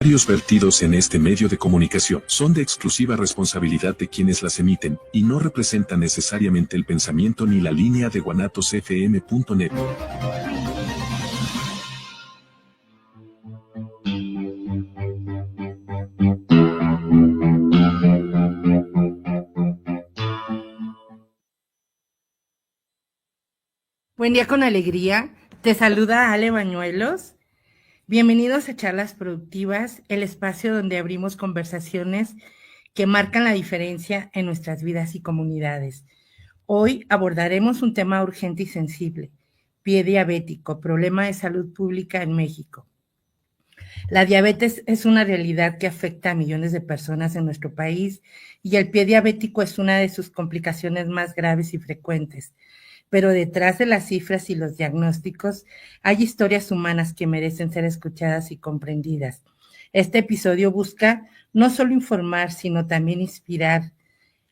Los vertidos en este medio de comunicación son de exclusiva responsabilidad de quienes las emiten y no representan necesariamente el pensamiento ni la línea de guanatosfm.net. Buen día con alegría, te saluda Ale Bañuelos. Bienvenidos a Charlas Productivas, el espacio donde abrimos conversaciones que marcan la diferencia en nuestras vidas y comunidades. Hoy abordaremos un tema urgente y sensible: pie diabético, problema de salud pública en México. La diabetes es una realidad que afecta a millones de personas en nuestro país y el pie diabético es una de sus complicaciones más graves y frecuentes. Pero detrás de las cifras y los diagnósticos hay historias humanas que merecen ser escuchadas y comprendidas. Este episodio busca no solo informar, sino también inspirar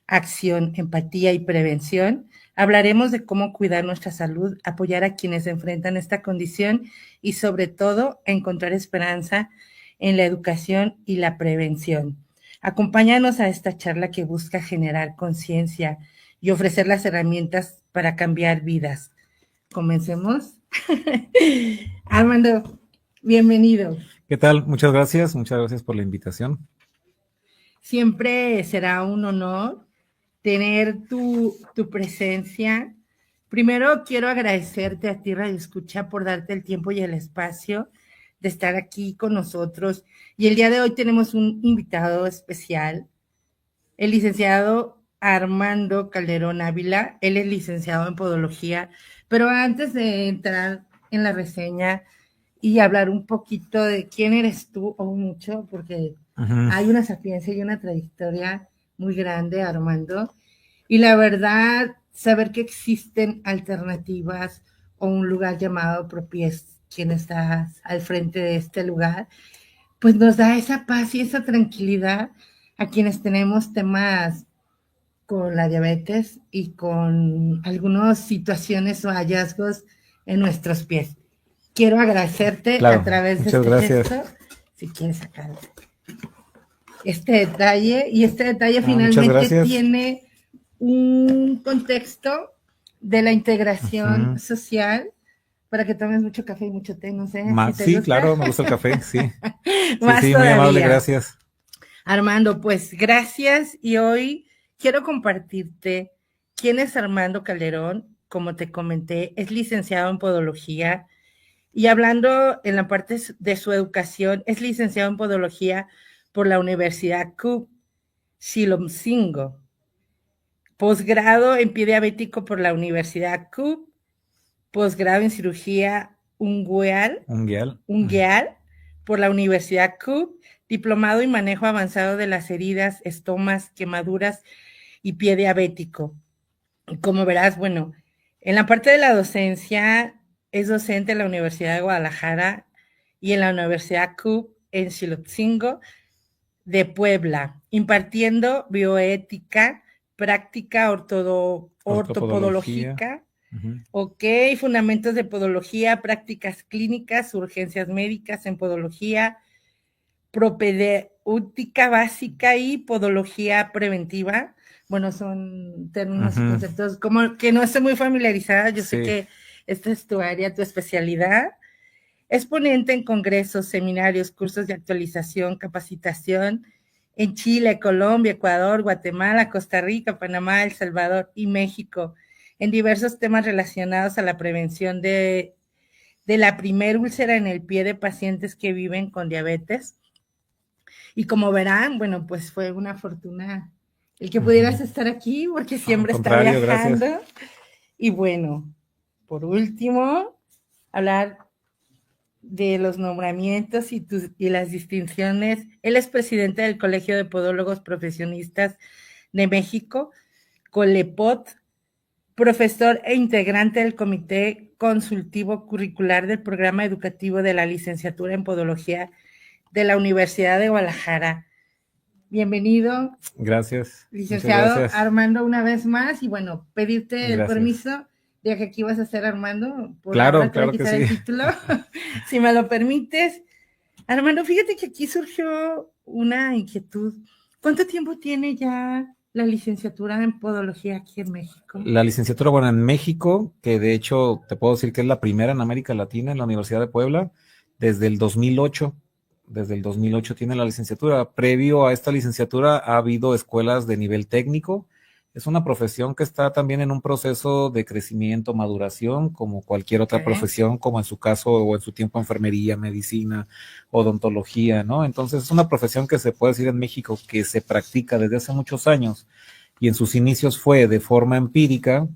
acción, empatía y prevención. Hablaremos de cómo cuidar nuestra salud, apoyar a quienes enfrentan esta condición y, sobre todo, encontrar esperanza en la educación y la prevención. Acompáñanos a esta charla que busca generar conciencia y ofrecer las herramientas para cambiar vidas. ¿Comencemos? Armando, bienvenido. ¿Qué tal? Muchas gracias por la invitación. Siempre será un honor tener tu presencia. Primero quiero agradecerte a ti, Radio Escucha, por darte el tiempo y el espacio de estar aquí con nosotros. Y el día de hoy tenemos un invitado especial, el licenciado Armando Calderón Ávila. Él es licenciado en Podología, pero antes de entrar en la reseña y hablar un poquito de quién eres tú, o mucho, porque hay una sapiencia y una trayectoria muy grande, Armando, y la verdad, saber que existen alternativas o un lugar llamado Propies, quien estás al frente de este lugar, pues nos da esa paz y esa tranquilidad a quienes tenemos temas con la diabetes y con algunas situaciones o hallazgos en nuestros pies. Quiero agradecerte a través de este gesto, si quieres sacar este detalle, y este detalle finalmente tiene un contexto de la integración social, para que tomes mucho café y mucho té, no sé. Sí, claro, me gusta el café, sí. Sí, muy amable, gracias. Armando, pues gracias, y hoy quiero compartirte quién es Armando Calderón. Como te comenté, es licenciado en Podología, y hablando en la parte de su educación, es licenciado en Podología por la Universidad CUP Chilomcingo, posgrado en pie diabético por la Universidad CUP, posgrado en cirugía ungueal por la Universidad CUP, diplomado en manejo avanzado de las heridas, estomas, quemaduras y pie diabético. Como verás, bueno, en la parte de la docencia es docente en la Universidad de Guadalajara y en la Universidad CUP en Chilotzingo de Puebla, impartiendo bioética, práctica ortopodológica, fundamentos de podología, prácticas clínicas, urgencias médicas en podología, propedéutica básica y podología preventiva. Bueno, son términos y conceptos como que no estoy muy familiarizada. Yo sé que esta es tu área, tu especialidad. Es ponente en congresos, seminarios, cursos de actualización, capacitación en Chile, Colombia, Ecuador, Guatemala, Costa Rica, Panamá, El Salvador y México, en diversos temas relacionados a la prevención de la primer úlcera en el pie de pacientes que viven con diabetes. Y como verán, bueno, pues fue una fortuna el que pudieras estar aquí, porque siempre está viajando. Gracias. Y bueno, por último, hablar de los nombramientos y las distinciones. Él es presidente del Colegio de Podólogos Profesionistas de México, COLEPOT, profesor e integrante del Comité Consultivo Curricular del Programa Educativo de la Licenciatura en Podología de la Universidad de Guadalajara. Bienvenido. Gracias. Licenciado gracias. Armando, una vez más, y bueno, pedirte el permiso de que aquí vas a ser Armando. Por claro que sí. El título. Si me lo permites, Armando, fíjate que aquí surgió una inquietud. ¿Cuánto tiempo tiene ya la licenciatura en podología aquí en México? La licenciatura, bueno, en México, que de hecho te puedo decir que es la primera en América Latina, en la Universidad de Puebla, desde el 2008. Desde el 2008 tiene la licenciatura. Previo a esta licenciatura ha habido escuelas de nivel técnico. Es una profesión que está también en un proceso de crecimiento, maduración, como cualquier otra profesión, como en su caso o en su tiempo enfermería, medicina, odontología, ¿no? Entonces es una profesión que se puede decir en México que se practica desde hace muchos años y en sus inicios fue de forma empírica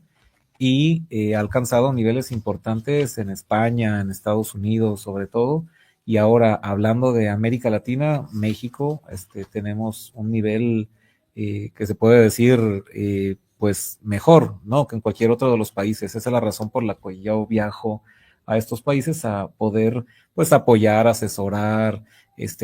y ha alcanzado niveles importantes en España, en Estados Unidos sobre todo, y ahora hablando de América Latina, México, tenemos un nivel que se puede decir pues mejor, ¿no? Que en cualquier otro de los países. Esa es la razón por la que yo viajo a estos países a poder pues apoyar, asesorar,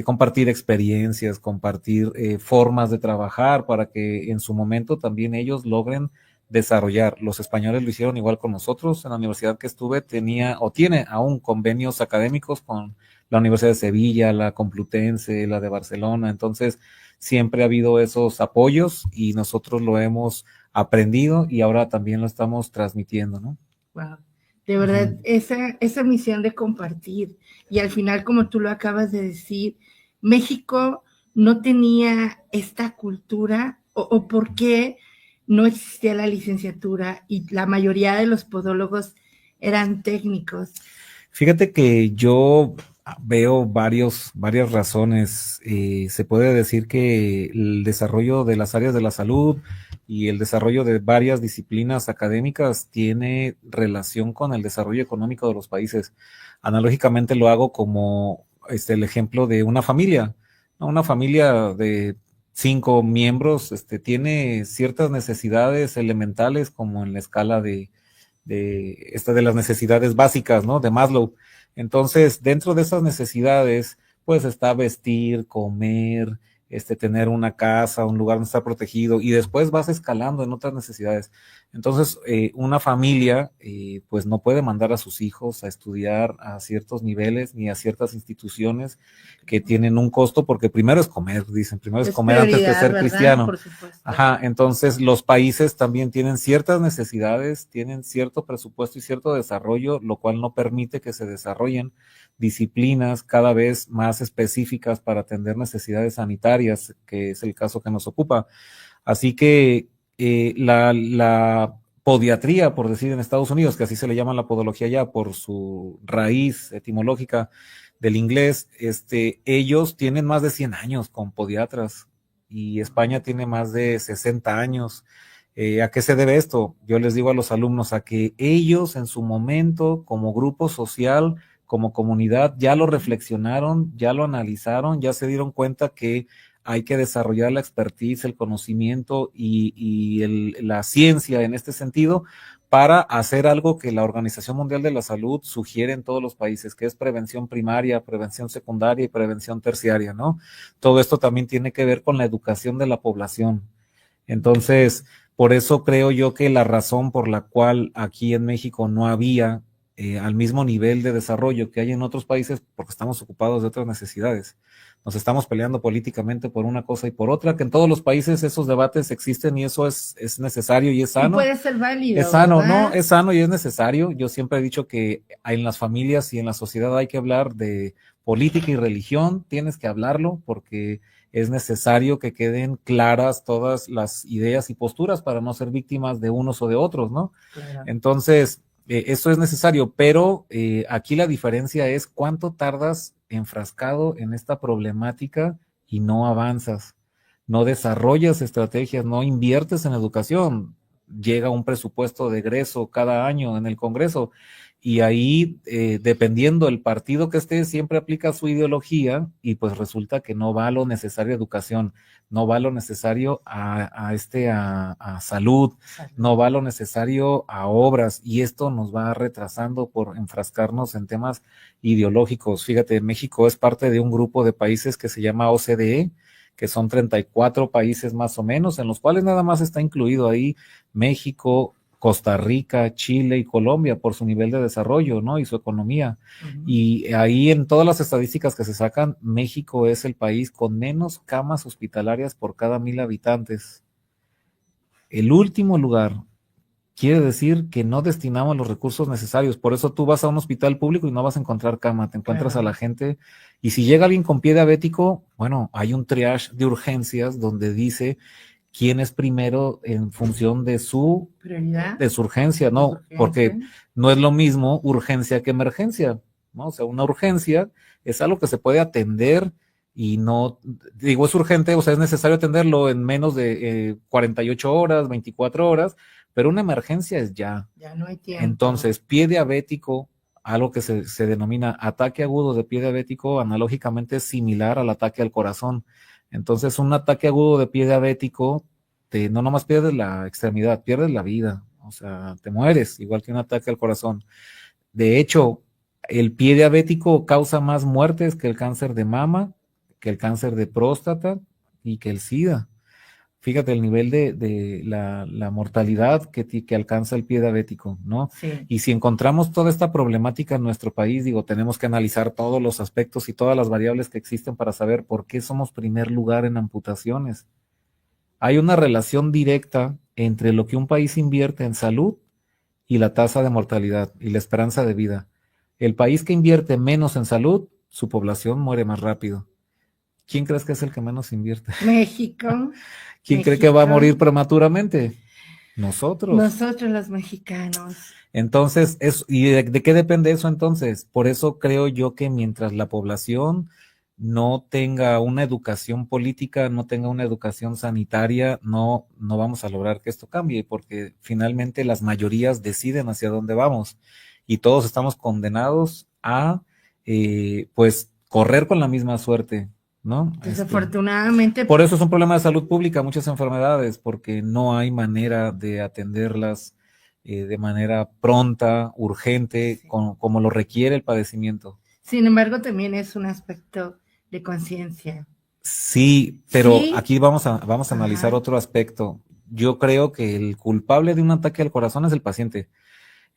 compartir experiencias, compartir formas de trabajar para que en su momento también ellos logren desarrollar. Los españoles lo hicieron igual con nosotros. En la universidad que estuve tenía o tiene aún convenios académicos con la Universidad de Sevilla, la Complutense, la de Barcelona. Entonces, siempre ha habido esos apoyos y nosotros lo hemos aprendido y ahora también lo estamos transmitiendo, ¿no? Wow. De verdad, esa misión de compartir. Y al final, como tú lo acabas de decir, México no tenía esta cultura, o por qué no existía la licenciatura y la mayoría de los podólogos eran técnicos. Fíjate que yo veo varias razones. Se puede decir que el desarrollo de las áreas de la salud y el desarrollo de varias disciplinas académicas tiene relación con el desarrollo económico de los países. Analógicamente lo hago como el ejemplo de una familia, ¿no? Una familia de 5 miembros tiene ciertas necesidades elementales como en la escala de las necesidades básicas, ¿no? De Maslow. Entonces, dentro de esas necesidades, pues está vestir, comer, tener una casa, un lugar donde estar protegido, y después vas escalando en otras necesidades. Entonces, una familia, pues no puede mandar a sus hijos a estudiar a ciertos niveles ni a ciertas instituciones que tienen un costo, porque primero es comer, dicen, primero es comer antes de ser cristiano. Por supuesto. Ajá, entonces los países también tienen ciertas necesidades, tienen cierto presupuesto y cierto desarrollo, lo cual no permite que se desarrollen disciplinas cada vez más específicas para atender necesidades sanitarias, que es el caso que nos ocupa. Así que la podiatría, por decir en Estados Unidos, que así se le llama la podología ya por su raíz etimológica del inglés, ellos tienen más de 100 años con podiatras y España tiene más de 60 años. ¿A qué se debe esto? Yo les digo a los alumnos a que ellos en su momento, como grupo social, como comunidad, ya lo reflexionaron, ya lo analizaron, ya se dieron cuenta que hay que desarrollar la expertise, el conocimiento y la ciencia en este sentido para hacer algo que la Organización Mundial de la Salud sugiere en todos los países, que es prevención primaria, prevención secundaria y prevención terciaria, ¿no? Todo esto también tiene que ver con la educación de la población. Entonces, por eso creo yo que la razón por la cual aquí en México no había al mismo nivel de desarrollo que hay en otros países, porque estamos ocupados de otras necesidades. Nos estamos peleando políticamente por una cosa y por otra, que en todos los países esos debates existen y eso es necesario y es sano. Y puede ser válido. Es sano, ¿verdad? ¿no? Es sano y es necesario. Yo siempre he dicho que en las familias y en la sociedad hay que hablar de política y religión, tienes que hablarlo porque es necesario que queden claras todas las ideas y posturas para no ser víctimas de unos o de otros, ¿no? Claro. Entonces, esto es necesario, pero aquí la diferencia es cuánto tardas enfrascado en esta problemática y no avanzas, no desarrollas estrategias, no inviertes en educación. Llega un presupuesto de egreso cada año en el Congreso y ahí, dependiendo del partido que esté, siempre aplica su ideología y pues resulta que no va a lo necesario a educación, no va a lo necesario a salud, no va a lo necesario a obras y esto nos va retrasando por enfrascarnos en temas ideológicos. Fíjate, México es parte de un grupo de países que se llama OCDE, que son 34 países más o menos, en los cuales nada más está incluido ahí México, Costa Rica, Chile y Colombia por su nivel de desarrollo, ¿no? Y su economía. Ujú. Y ahí en todas las estadísticas que se sacan, México es el país con menos camas hospitalarias por cada 1,000 habitantes. El último lugar quiere decir que no destinamos los recursos necesarios. Por eso tú vas a un hospital público y no vas a encontrar cama, te encuentras a la Claro. gente. Y si llega alguien con pie diabético, bueno, hay un triage de urgencias donde dice quién es primero en función de Prioridad. de su urgencia, ¿no? Porque Urgencia. no es lo mismo urgencia que emergencia, ¿no? O sea, una urgencia es algo que se puede atender y no, digo, es urgente, o sea, es necesario atenderlo en menos de 48 horas, 24 horas, pero una emergencia es ya. Ya no hay tiempo. Entonces, pie diabético, algo que se denomina ataque agudo de pie diabético, analógicamente es similar al ataque al corazón. Entonces, un ataque agudo de pie diabético, no nomás pierdes la extremidad, pierdes la vida. O sea, te mueres, igual que un ataque al corazón. De hecho, el pie diabético causa más muertes que el cáncer de mama, que el cáncer de próstata y que el SIDA. Fíjate el nivel de la mortalidad que alcanza el pie diabético, ¿no? Sí. Y si encontramos toda esta problemática en nuestro país, digo, tenemos que analizar todos los aspectos y todas las variables que existen para saber por qué somos primer lugar en amputaciones. Hay una relación directa entre lo que un país invierte en salud y la tasa de mortalidad y la esperanza de vida. El país que invierte menos en salud, su población muere más rápido. ¿Quién crees que es el que menos invierte? México. ¿Quién cree que va a morir prematuramente? Nosotros. Nosotros los mexicanos. Entonces, ¿y de qué depende eso entonces? Por eso creo yo que mientras la población no tenga una educación política, no tenga una educación sanitaria, no vamos a lograr que esto cambie, porque finalmente las mayorías deciden hacia dónde vamos y todos estamos condenados a, pues, correr con la misma suerte, ¿no? Desafortunadamente. Por eso es un problema de salud pública, muchas enfermedades, porque no hay manera de atenderlas de manera pronta, urgente, Sí. como lo requiere el padecimiento. Sin embargo, también es un aspecto de conciencia. Sí, pero Sí. aquí vamos a analizar Ajá. otro aspecto. Yo creo que el culpable de un ataque al corazón es el paciente.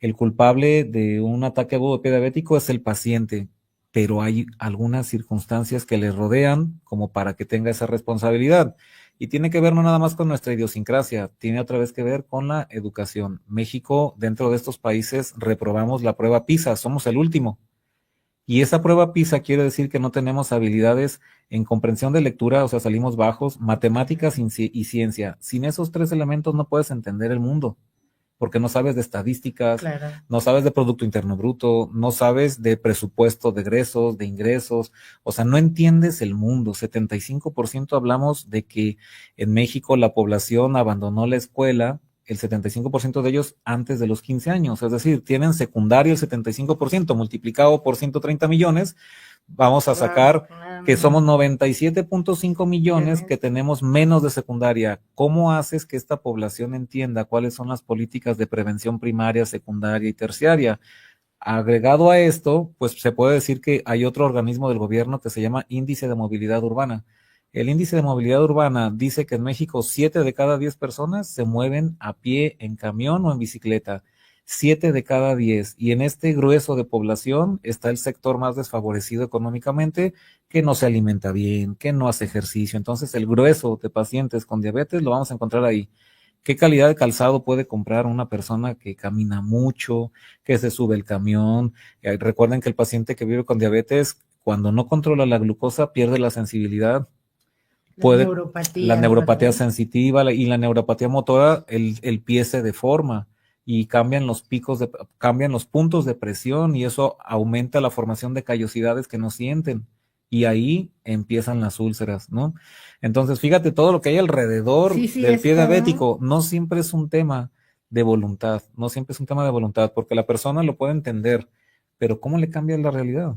El culpable de un ataque agudo de pie diabético es el paciente, pero hay algunas circunstancias que le rodean como para que tenga esa responsabilidad. Y tiene que ver no nada más con nuestra idiosincrasia, tiene otra vez que ver con la educación. México, dentro de estos países, reprobamos la prueba PISA, somos el último. Y esa prueba PISA quiere decir que no tenemos habilidades en comprensión de lectura, o sea, salimos bajos, matemáticas y ciencia. Sin esos 3 elementos no puedes entender el mundo, porque no sabes de estadísticas, Claro. no sabes de Producto Interno Bruto, no sabes de presupuesto de egresos, de ingresos, o sea, no entiendes el mundo. 75% hablamos de que en México la población abandonó la escuela, el 75% de ellos antes de los 15 años, es decir, tienen secundaria el 75%, multiplicado por 130 millones, vamos a sacar que somos 97.5 millones que tenemos menos de secundaria. ¿Cómo haces que esta población entienda cuáles son las políticas de prevención primaria, secundaria y terciaria? Agregado a esto, pues se puede decir que hay otro organismo del gobierno que se llama Índice de Movilidad Urbana. El índice de movilidad urbana dice que en México 7 de cada 10 personas se mueven a pie, en camión o en bicicleta. 7 de cada 10. Y en este grueso de población está el sector más desfavorecido económicamente, que no se alimenta bien, que no hace ejercicio. Entonces, el grueso de pacientes con diabetes lo vamos a encontrar ahí. ¿Qué calidad de calzado puede comprar una persona que camina mucho, que se sube el camión? Recuerden que el paciente que vive con diabetes, cuando no controla la glucosa, pierde la sensibilidad. La neuropatía sensitiva y la neuropatía motora, el pie se deforma y cambian los puntos de presión y eso aumenta la formación de callosidades que no sienten y ahí empiezan las úlceras, ¿no? Entonces, fíjate todo lo que hay alrededor del pie diabético, no siempre es un tema de voluntad, porque la persona lo puede entender, pero ¿cómo le cambia la realidad?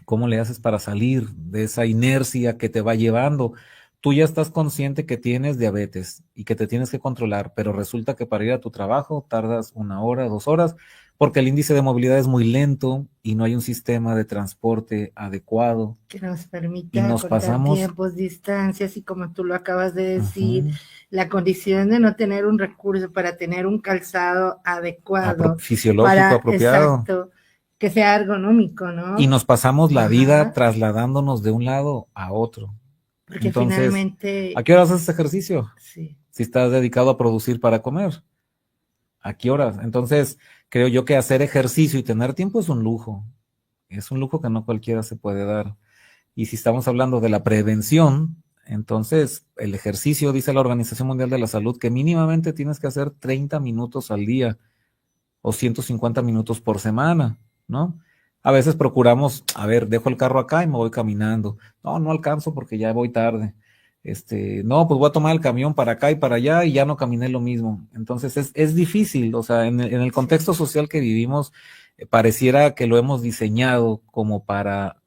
¿Cómo le haces para salir de esa inercia que te va llevando? Tú ya estás consciente que tienes diabetes y que te tienes que controlar, pero resulta que para ir a tu trabajo tardas 1 hora, 2 horas, porque el índice de movilidad es muy lento y no hay un sistema de transporte adecuado. Que nos Y permita nos cortar pasamos, tiempos, distancias y como tú lo acabas de decir, ujú, la condición de no tener un recurso para tener un calzado adecuado, fisiológico para, apropiado. exacto, que sea ergonómico, Y ¿no? nos pasamos la vida Ajá, trasladándonos de un lado a otro. porque Entonces, ¿a finalmente, qué horas haces ejercicio? sí, Si estás dedicado a producir para comer, ¿a qué horas? Entonces, creo yo que hacer ejercicio y tener tiempo es un lujo. Es un lujo que no cualquiera se puede dar. Y si estamos hablando de la prevención, entonces el ejercicio, dice la Organización Mundial de la Salud, que mínimamente tienes que hacer 30 minutos al día o 150 minutos por semana, ¿no? A veces procuramos, a ver, dejo el carro acá y me voy caminando. No, no alcanzo porque ya voy tarde. No, pues voy a tomar el camión para acá y para allá y ya no caminé lo mismo. Entonces es difícil, o sea, en el sí, contexto social que vivimos, pareciera que lo hemos diseñado como para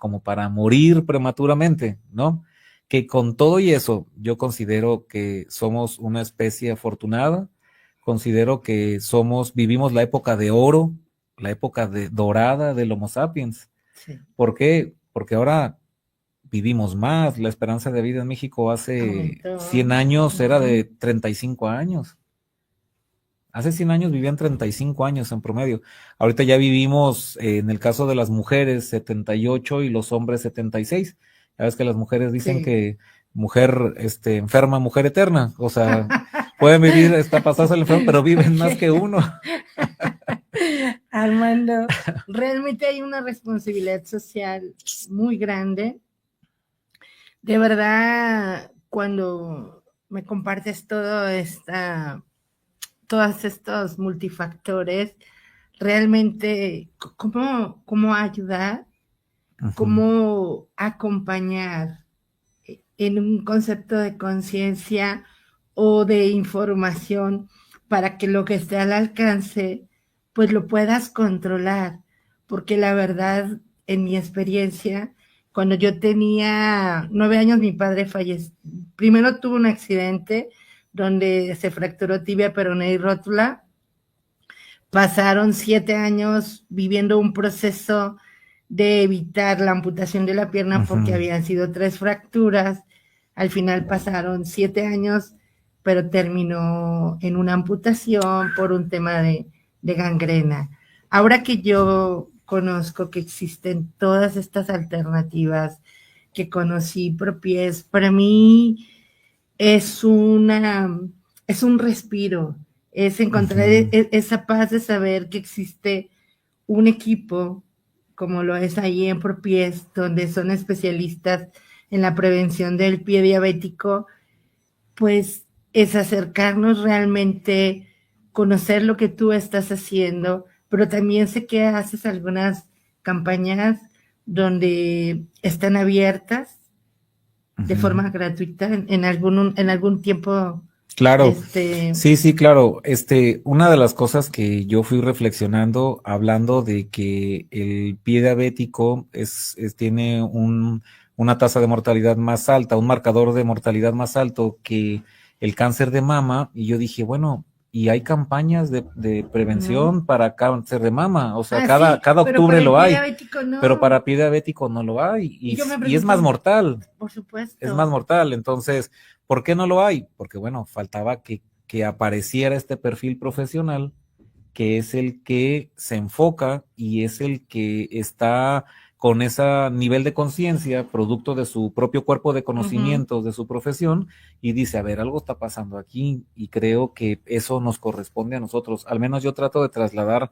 morir prematuramente, ¿no? Que con todo y eso, yo considero que somos una especie afortunada. Considero que vivimos la época de oro, la época dorada del Homo sapiens. sí, ¿Por qué? Porque ahora vivimos más. La esperanza de vida en México hace aumentó. 100 años era de Ujú. 35 años. Hace 100 años vivían 35 años en promedio. Ahorita ya vivimos, en el caso de las mujeres, 78 y los hombres 76. Ya ves que las mujeres dicen Sí. que mujer enferma, mujer eterna. O sea, pueden vivir, pasarse el enfermo, pero viven más que Ok. uno. Armando, realmente hay una responsabilidad social muy grande. De verdad, cuando me compartes todos estos multifactores, realmente cómo ayudar, Ujú, cómo acompañar en un concepto de conciencia o de información para que lo que esté al alcance, pues lo puedas controlar. Porque la verdad, en mi experiencia, cuando yo tenía 9 años, mi padre falleció. Primero tuvo un accidente donde se fracturó tibia, peroné y rótula. Pasaron 7 años viviendo un proceso de evitar la amputación de la pierna porque ujú. habían sido 3 fracturas. Al final pasaron 7 años, pero terminó en una amputación por un tema de gangrena. Ahora que yo conozco que existen todas estas alternativas, que conocí propias, para mí es una, es un respiro, es encontrar Ujú. esa paz de saber que existe un equipo, como lo es ahí en Propies, donde son especialistas en la prevención del pie diabético, pues es acercarnos realmente, conocer lo que tú estás haciendo, pero también sé que haces algunas campañas donde están abiertas de Ujú. forma gratuita en algún tiempo, Claro, este, sí, sí, claro. Una de las cosas que yo fui reflexionando, hablando de que el pie diabético tiene una tasa de mortalidad más alta, un marcador de mortalidad más alto que el cáncer de mama, y yo dije, bueno, y hay campañas de ¿no? prevención para cáncer de mama, o sea, Ah, cada, sí, cada pero octubre para el lo pie hay, diabético pero no. para pie diabético no lo hay, Y yo me y es más pregunto, mortal. por Es más supuesto, mortal. Entonces, ¿por qué no lo hay? Porque, bueno, faltaba que apareciera este perfil profesional, que es el que se enfoca y es el que está con ese nivel de conciencia, producto de su propio cuerpo de ujú, conocimientos, de su profesión, y dice, a ver, algo está pasando aquí, y creo que eso nos corresponde a nosotros. Al menos yo trato de trasladar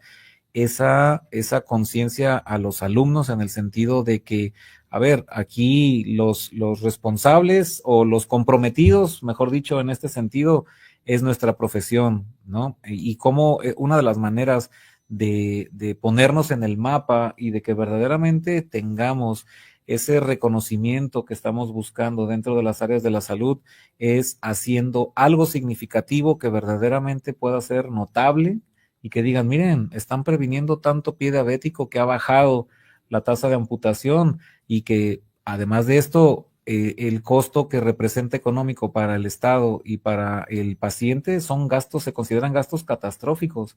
esa conciencia a los alumnos en el sentido de que, a ver, aquí los responsables o los comprometidos, mejor dicho, en este sentido, es nuestra profesión, ¿no? Y como una de las maneras de ponernos en el mapa y de que verdaderamente tengamos ese reconocimiento que estamos buscando dentro de las áreas de la salud es haciendo algo significativo que verdaderamente pueda ser notable y que digan, miren, están previniendo tanto pie diabético que ha bajado la tasa de amputación y que además de esto el costo que representa económico para el Estado y para el paciente son gastos, se consideran gastos catastróficos.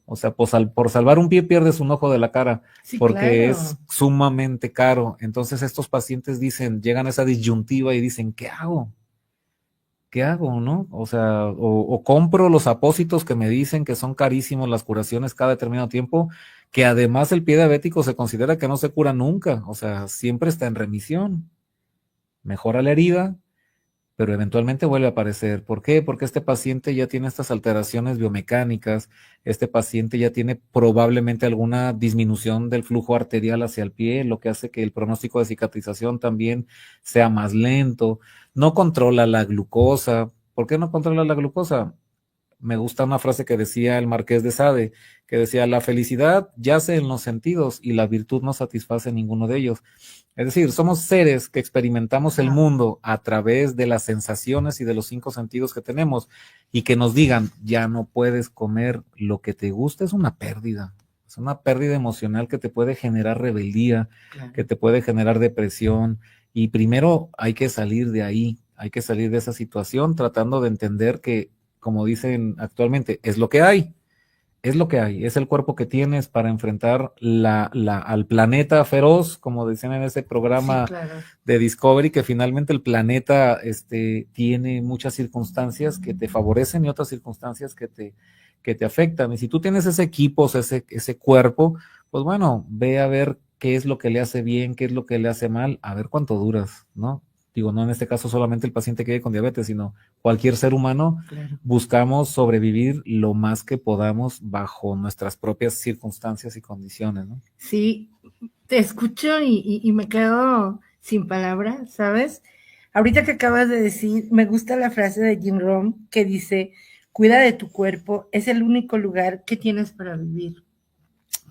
O sea, por salvar un pie pierdes un ojo de la cara, Sí, porque claro. es sumamente caro. Entonces estos pacientes llegan a esa disyuntiva y dicen, ¿qué hago? ¿Qué hago, no? O sea, o compro los apósitos que me dicen que son carísimos las curaciones cada determinado tiempo, que además el pie diabético se considera que no se cura nunca, o sea, siempre está en remisión. Mejora la herida, pero eventualmente vuelve a aparecer. ¿Por qué? Porque este paciente ya tiene estas alteraciones biomecánicas, este paciente ya tiene probablemente alguna disminución del flujo arterial hacia el pie, lo que hace que el pronóstico de cicatrización también sea más lento. No controla la glucosa. ¿Por qué no controla la glucosa? Me gusta una frase que decía el Marqués de Sade, que decía, la felicidad yace en los sentidos y la virtud no satisface ninguno de ellos. Es decir, somos seres que experimentamos el mundo a través de las sensaciones y de los 5 sentidos que tenemos, y que nos digan, ya no puedes comer lo que te gusta, es una pérdida. Es una pérdida emocional que te puede generar rebeldía, Claro. que te puede generar depresión, y primero hay que salir de ahí, hay que salir de esa situación tratando de entender que, como dicen actualmente, es lo que hay. Es lo que hay, es el cuerpo que tienes para enfrentar al planeta feroz, como decían en ese programa Sí, claro. de Discovery, que finalmente el planeta tiene muchas circunstancias que te favorecen y otras circunstancias que te afectan. Y si tú tienes ese equipo, ese cuerpo, pues bueno, ve a ver qué es lo que le hace bien, qué es lo que le hace mal, a ver cuánto duras, ¿no? Digo, no en este caso solamente el paciente que vive con diabetes, sino cualquier ser humano. Claro. Buscamos sobrevivir lo más que podamos bajo nuestras propias circunstancias y condiciones, ¿no? Sí, te escucho y me quedo sin palabras, ¿sabes? Ahorita que acabas de decir, me gusta la frase de Jim Rohn que dice, cuida de tu cuerpo, es el único lugar que tienes para vivir.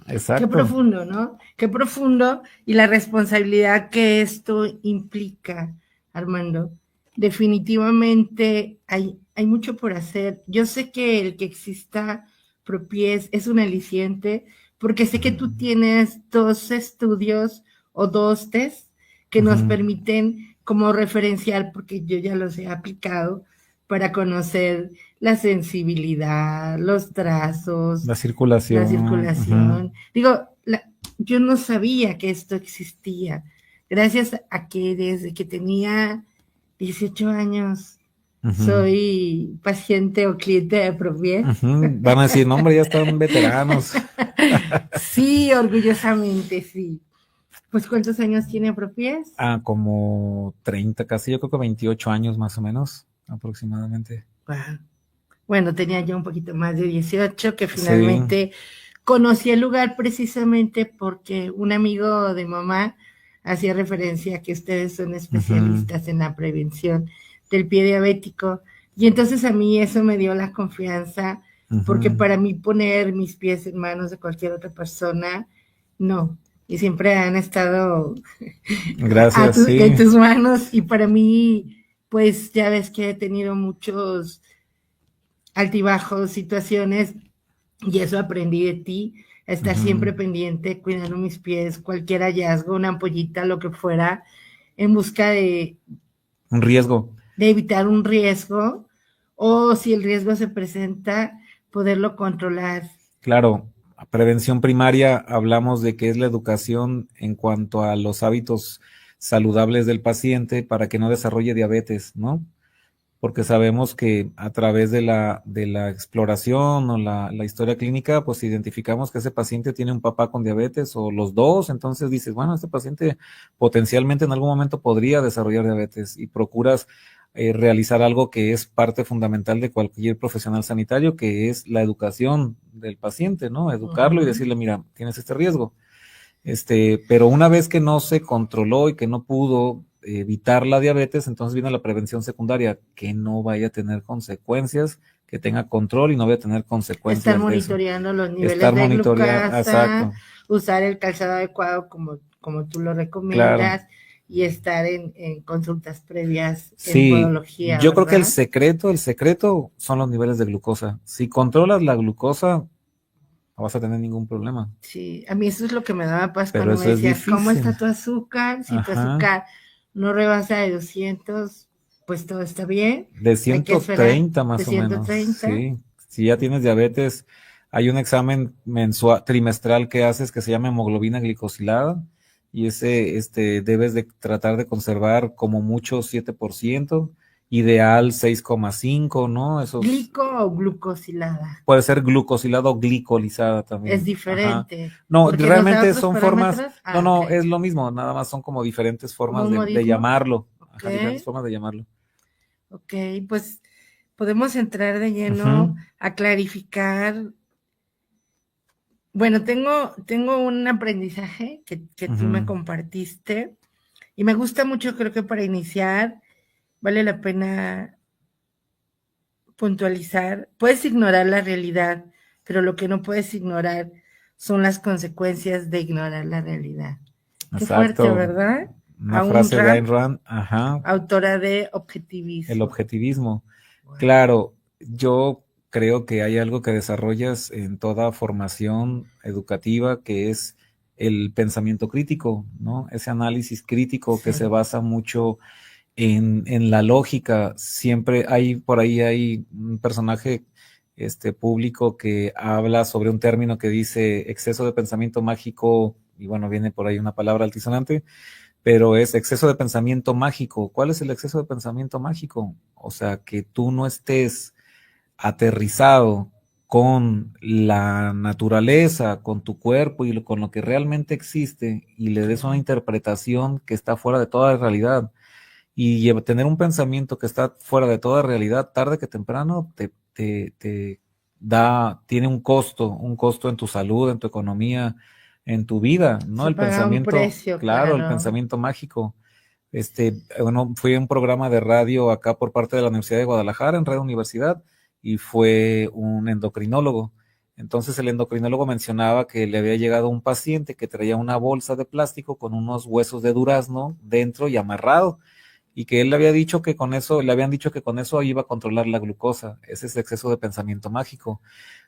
Exacto. Qué profundo, ¿no? Qué profundo, y la responsabilidad que esto implica, Armando. Definitivamente hay mucho por hacer. Yo sé que el que exista Propies es un aliciente, porque sé que tú tienes 2 estudios o 2 test que nos permiten como referencial, porque yo ya los he aplicado, para conocer la sensibilidad, los trazos, La circulación. la circulación. Digo, yo no sabía que esto existía. Gracias a que desde que tenía 18 años soy paciente o cliente de Propies. Van a decir, no, hombre, ya están veteranos. Sí, orgullosamente, sí. Pues, ¿cuántos años tiene Propies? Como 30, casi, yo creo que 28 años más o menos, aproximadamente. Wow. Bueno, tenía yo un poquito más de 18, que finalmente conocí el lugar precisamente porque un amigo de mamá hacía referencia a que ustedes son especialistas en la prevención del pie diabético, y entonces a mí eso me dio la confianza, porque para mí poner mis pies en manos de cualquier otra persona, no, y siempre han estado Gracias, en tus manos, y para mí, pues ya ves que he tenido muchos altibajos, situaciones, y eso aprendí de ti, a estar siempre pendiente, cuidando mis pies, cualquier hallazgo, una ampollita, lo que fuera, en busca de un riesgo, de evitar un riesgo, o si el riesgo se presenta, poderlo controlar. Claro, prevención primaria, hablamos de que es la educación en cuanto a los hábitos saludables del paciente para que no desarrolle diabetes, ¿no? Porque sabemos que a través de la exploración o la historia clínica, pues identificamos que ese paciente tiene un papá con diabetes o los dos, entonces dices, bueno, este paciente potencialmente en algún momento podría desarrollar diabetes, y procuras realizar algo que es parte fundamental de cualquier profesional sanitario, que es la educación del paciente, ¿no? Educarlo y decirle, mira, tienes este riesgo. Pero una vez que no se controló y que no pudo evitar la diabetes, entonces viene la prevención secundaria, que no vaya a tener consecuencias, que tenga control y no vaya a tener consecuencias. Estar monitoreando los niveles Estar de monitoreando, exacto. Usar el calzado adecuado como tú lo recomiendas, claro, y estar en consultas previas en podología. Yo creo que el secreto son los niveles de glucosa. Si controlas la glucosa, no vas a tener ningún problema. Sí, a mí eso es lo que me daba paz. Pero cuando me decías, ¿cómo está tu azúcar? Si tu azúcar no rebasa de 200, pues todo está bien. De Hay que esperar 130 más de o menos. 130. Sí, si ya tienes diabetes, hay un examen mensual, trimestral que haces que se llama hemoglobina glicosilada y ese debes de tratar de conservar como mucho 7%, ideal 6,5, ¿no? ¿Glico o glucosilada? Puede ser glucosilada o glicolizada Es también. Ajá. diferente. No, Porque nos da realmente otros son formas, parámetros. no, Ok. es lo mismo, nada más son como diferentes Como formas un de modismo. llamarlo. Ok. Ajá, diferentes formas de llamarlo. Ok, pues podemos entrar de lleno Ujú, a clarificar. Bueno, tengo un aprendizaje que tú me ujú. compartiste y me gusta mucho, creo que para iniciar vale la pena puntualizar. Puedes ignorar la realidad, pero lo que no puedes ignorar son las consecuencias de ignorar la realidad. Qué fuerte, Exacto. ¿verdad? Una Aún frase de Ayn Rand, Rand, ajá, autora de el Objetivismo. objetivismo. Wow. Claro, yo creo que hay algo que desarrollas en toda formación educativa que es el pensamiento crítico, ¿no? Ese análisis crítico que se Sí, basa mucho en la lógica. Siempre por ahí hay un personaje público que habla sobre un término que dice exceso de pensamiento mágico, y bueno, viene por ahí una palabra altisonante, pero es exceso de pensamiento mágico. ¿Cuál es el exceso de pensamiento mágico? O sea, que tú no estés aterrizado con la naturaleza, con tu cuerpo y con lo que realmente existe y le des una interpretación que está fuera de toda realidad. Y tener un pensamiento que está fuera de toda realidad, tarde que temprano, te tiene un costo en tu salud, en tu economía, en tu vida, ¿no? se El paga un pensamiento, precio, claro, el claro. pensamiento mágico. Bueno, fui a un programa de radio acá por parte de la Universidad de Guadalajara, en Radio Universidad, y fue un endocrinólogo. Entonces el endocrinólogo mencionaba que le había llegado un paciente que traía una bolsa de plástico con unos huesos de durazno dentro y amarrado y que él le había dicho que con eso, le habían dicho que con eso iba a controlar la glucosa. Ese es exceso de pensamiento mágico.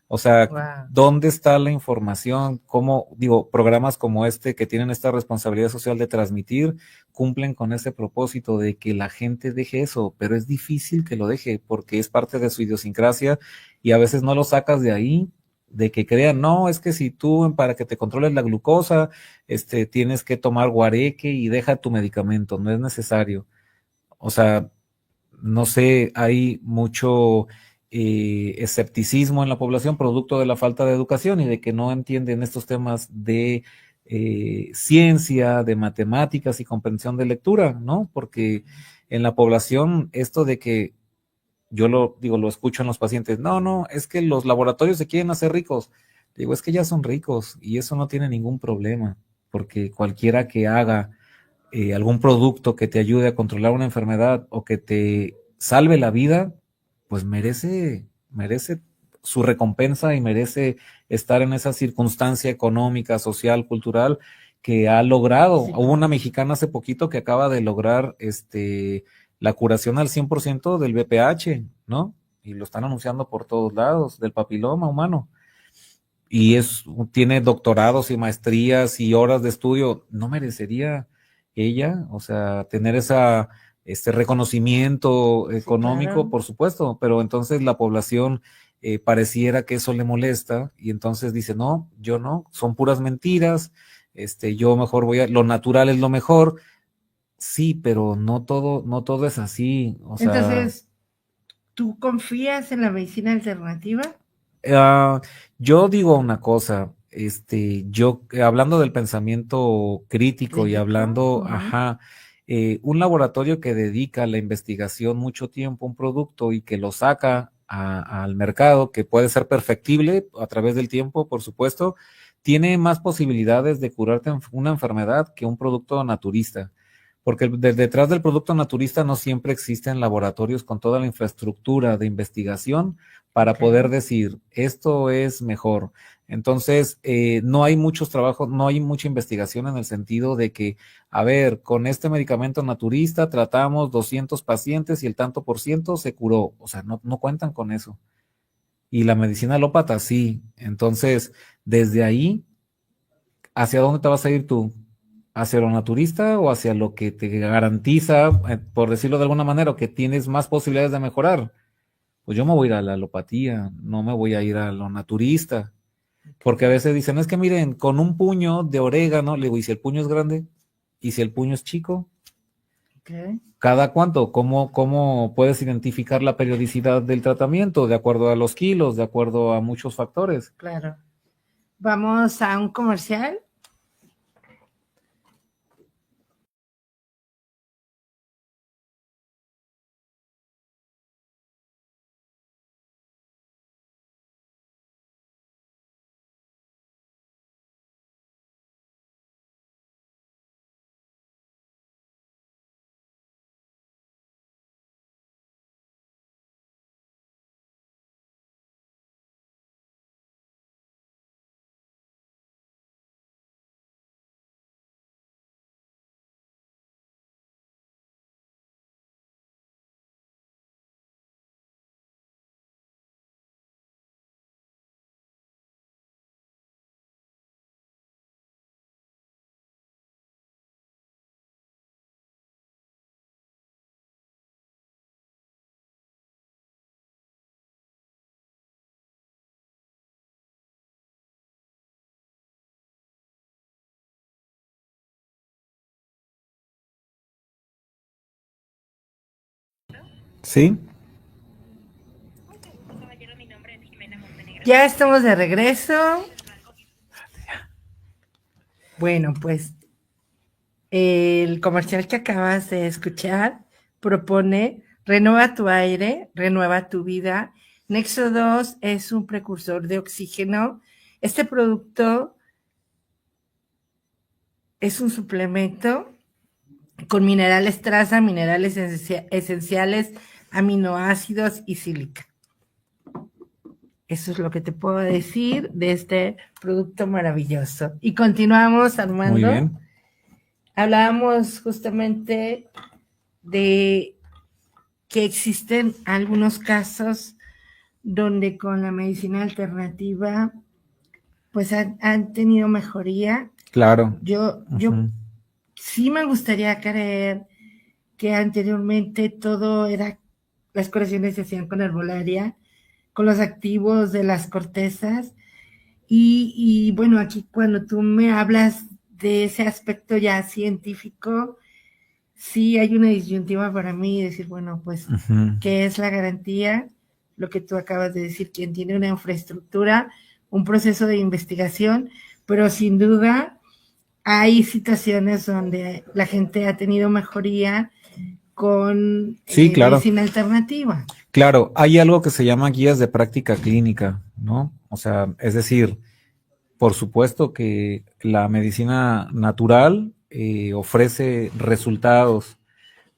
O sea, Wow. ¿dónde está la información? ¿Cómo, digo, programas como este que tienen esta responsabilidad social de transmitir, cumplen con ese propósito de que la gente deje eso? Pero es difícil que lo deje porque es parte de su idiosincrasia y a veces no lo sacas de ahí, de que crean, no, es que si tú para que te controles la glucosa, tienes que tomar guareque y deja tu medicamento, no es necesario. O sea, no sé, hay mucho escepticismo en la población producto de la falta de educación y de que no entienden estos temas de ciencia, de matemáticas y comprensión de lectura, ¿no? Porque en la población esto de que yo lo digo, lo escucho en los pacientes, no, no, es que los laboratorios se quieren hacer ricos. Digo, es que ya son ricos y eso no tiene ningún problema, porque cualquiera que haga algún producto que te ayude a controlar una enfermedad o que te salve la vida, pues merece su recompensa y merece estar en esa circunstancia económica, social, cultural que ha logrado. Sí, Hubo una mexicana hace poquito que acaba de lograr la curación al 100% del VPH, ¿no? Y lo están anunciando por todos lados, del papiloma humano. Y tiene doctorados y maestrías y horas de estudio. ¿No merecería ella, o sea, tener este reconocimiento sí, económico? claro. Por supuesto, pero entonces la población pareciera que eso le molesta y entonces dice, no, yo no, son puras mentiras, yo mejor lo natural es lo mejor. Sí, pero no todo es así, o sea, Entonces, ¿tú confías en la medicina alternativa? Ah, yo digo una cosa, hablando del pensamiento crítico y Crítico. hablando, Ujú. ajá, un laboratorio que dedica a la investigación mucho tiempo a un producto y que lo saca al mercado, que puede ser perfectible a través del tiempo, por supuesto, tiene más posibilidades de curarte una enfermedad que un producto naturista. Porque detrás del producto naturista no siempre existen laboratorios con toda la infraestructura de investigación para Ok. poder decir, esto es mejor. Entonces, no hay muchos trabajos, no hay mucha investigación en el sentido de que, a ver, con este medicamento naturista tratamos 200 pacientes y el tanto por ciento se curó. O sea, no cuentan con eso. Y la medicina alópata sí. Entonces, desde ahí, ¿hacia dónde te vas a ir tú? hacia lo naturista o hacia lo que te garantiza, por decirlo de alguna manera, o que tienes más posibilidades de mejorar. Pues yo me voy a ir a la alopatía, no me voy a ir a lo naturista. Porque a veces dicen, es que miren, con un puño de orégano, le digo, ¿y si el puño es grande? ¿Y si el puño es chico? Ok. ¿Cada cuánto? ¿Cómo puedes identificar la periodicidad del tratamiento? De acuerdo a los kilos, de acuerdo a muchos factores. Claro. Vamos a un comercial. ¿Sí? Ya estamos de regreso. Bueno, pues el comercial que acabas de escuchar propone renueva tu aire, renueva tu vida. Nexo 2 es un precursor de oxígeno. Este producto es un suplemento con minerales traza, minerales esenciales, aminoácidos y sílica. Eso es lo que te puedo decir de este producto maravilloso. Y continuamos, Armando. Muy bien. Hablábamos justamente de que existen algunos casos donde con la medicina alternativa pues han tenido mejoría. Claro. Yo sí me gustaría creer que anteriormente todo era, las curaciones se hacían con herbolaria, con los activos de las cortezas, y bueno, aquí cuando tú me hablas de ese aspecto ya científico, sí hay una disyuntiva para mí, decir, bueno, pues, ¿qué es la garantía? Lo que tú acabas de decir, quien tiene una infraestructura, un proceso de investigación, pero sin duda hay situaciones donde la gente ha tenido mejoría con Sí, claro. medicina alternativa. Claro, hay algo que se llama guías de práctica clínica, ¿no? O sea, es decir, por supuesto que la medicina natural ofrece resultados,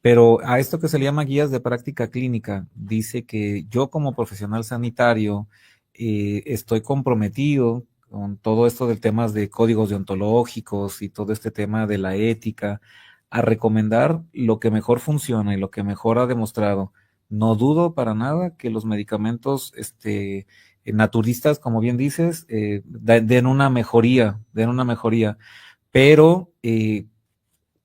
pero a esto que se le llama guías de práctica clínica, dice que yo como profesional sanitario estoy comprometido con todo esto del temas de códigos deontológicos y todo este tema de la ética, a recomendar lo que mejor funciona y lo que mejor ha demostrado. No dudo para nada que los medicamentos naturistas, como bien dices, den una mejoría, pero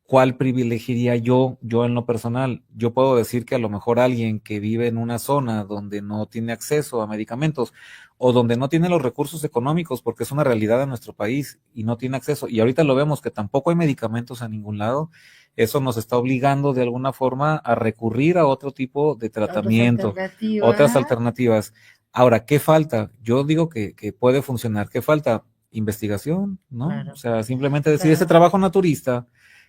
¿cuál privilegiaría yo en lo personal? Yo puedo decir que a lo mejor alguien que vive en una zona donde no tiene acceso a medicamentos o donde no tiene los recursos económicos, porque es una realidad en nuestro país y no tiene acceso, y ahorita lo vemos que tampoco hay medicamentos a ningún lado, eso nos está obligando de alguna forma a recurrir a otro tipo de tratamiento, otras alternativas. Ahora, ¿qué falta? Yo digo que puede funcionar. ¿Qué falta? Investigación, ¿no? Claro. O sea, simplemente decir, ese trabajo naturista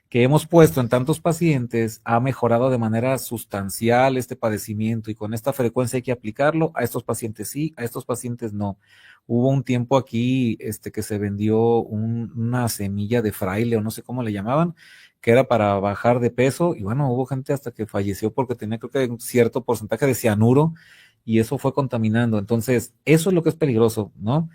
que hemos puesto en tantos pacientes ha mejorado de manera sustancial este padecimiento y con esta frecuencia hay que aplicarlo. A estos pacientes sí, a estos pacientes no. Hubo un tiempo aquí que se vendió una semilla de fraile o no sé cómo le llamaban, que era para bajar de peso y bueno, hubo gente hasta que falleció porque tenía creo que un cierto porcentaje de cianuro y eso fue contaminando. Entonces, eso es lo que es peligroso, ¿no?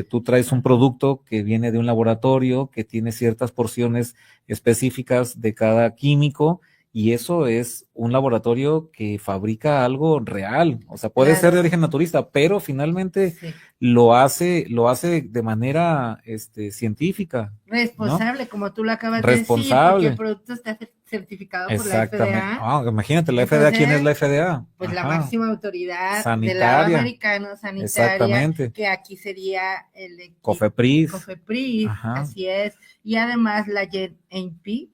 Tú traes un producto que viene de un laboratorio, que tiene ciertas porciones específicas de cada químico y eso es un laboratorio que fabrica algo real, o sea, puede ser de origen naturista, pero finalmente Sí. lo hace de manera científica, ¿no? Responsable, como tú lo acabas de decir, porque el Responsable. producto está certificado por la Exactamente. FDA. Imagínate, la FDA, ¿quién es la FDA? Pues la Ajá. máxima autoridad del lado Sanitaria. americano, sanitaria, Exactamente. que aquí sería el equipo COFEPRIS. COFEPRIS, Ajá. así es, y además la JNP,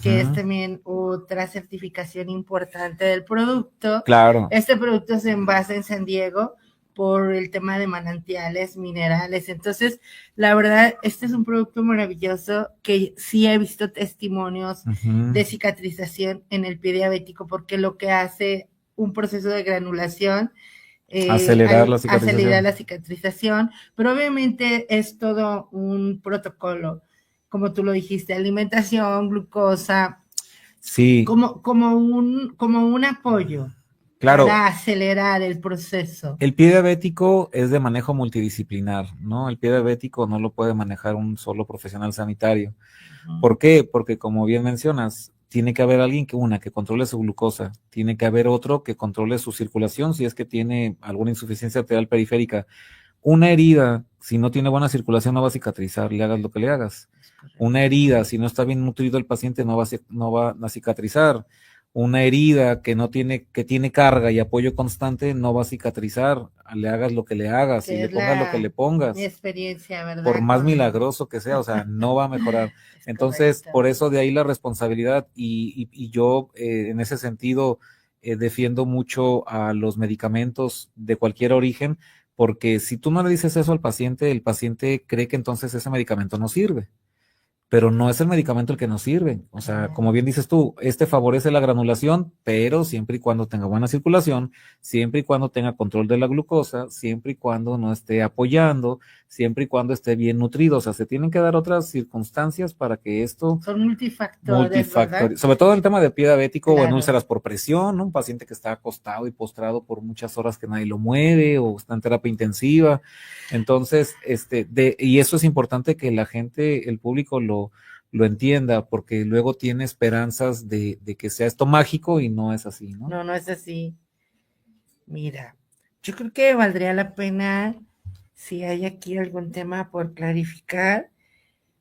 que es también otra certificación importante del producto. Claro. Este producto se envasa en San Diego por el tema de manantiales, minerales. Entonces, la verdad, este es un producto maravilloso que sí he visto testimonios de cicatrización en el pie diabético, porque lo que hace un proceso de granulación, acelerar la cicatrización, pero obviamente es todo un protocolo, como tú lo dijiste, alimentación, glucosa, sí, como un apoyo. Claro. Para acelerar el proceso. El pie diabético es de manejo multidisciplinar, ¿no? El pie diabético no lo puede manejar un solo profesional sanitario. ¿Por qué? Porque como bien mencionas, tiene que haber alguien que controle su glucosa, tiene que haber otro que controle su circulación si es que tiene alguna insuficiencia arterial periférica. Una herida, si no tiene buena circulación, no va a cicatrizar, le hagas lo que le hagas. Una herida, si no está bien nutrido el paciente, no va a cicatrizar. Una herida que tiene carga y apoyo constante, no va a cicatrizar, le hagas lo que le hagas y le pongas lo que le pongas. Mi experiencia, ¿verdad? Por más milagroso que sea, o sea, no va a mejorar. Entonces, correcto. Por eso de ahí la responsabilidad y yo en ese sentido defiendo mucho a los medicamentos de cualquier origen, porque si tú no le dices eso al paciente, el paciente cree que entonces ese medicamento no sirve. Pero no es el medicamento el que nos sirve. O sea, como bien dices tú, favorece la granulación, pero siempre y cuando tenga buena circulación, siempre y cuando tenga control de la glucosa, siempre y cuando no esté apoyando, siempre y cuando esté bien nutrido. O sea, se tienen que dar otras circunstancias para que esto... Son multifactores, ¿verdad? Sobre todo el tema de pie diabético, claro. O en úlceras por presión, ¿no? Un paciente que está acostado y postrado por muchas horas que nadie lo mueve o está en terapia intensiva. Entonces, y eso es importante que la gente, el público lo entienda, porque luego tiene esperanzas de que sea esto mágico y no es así, ¿no? No es así. Mira, yo creo que valdría la pena, si hay aquí algún tema por clarificar.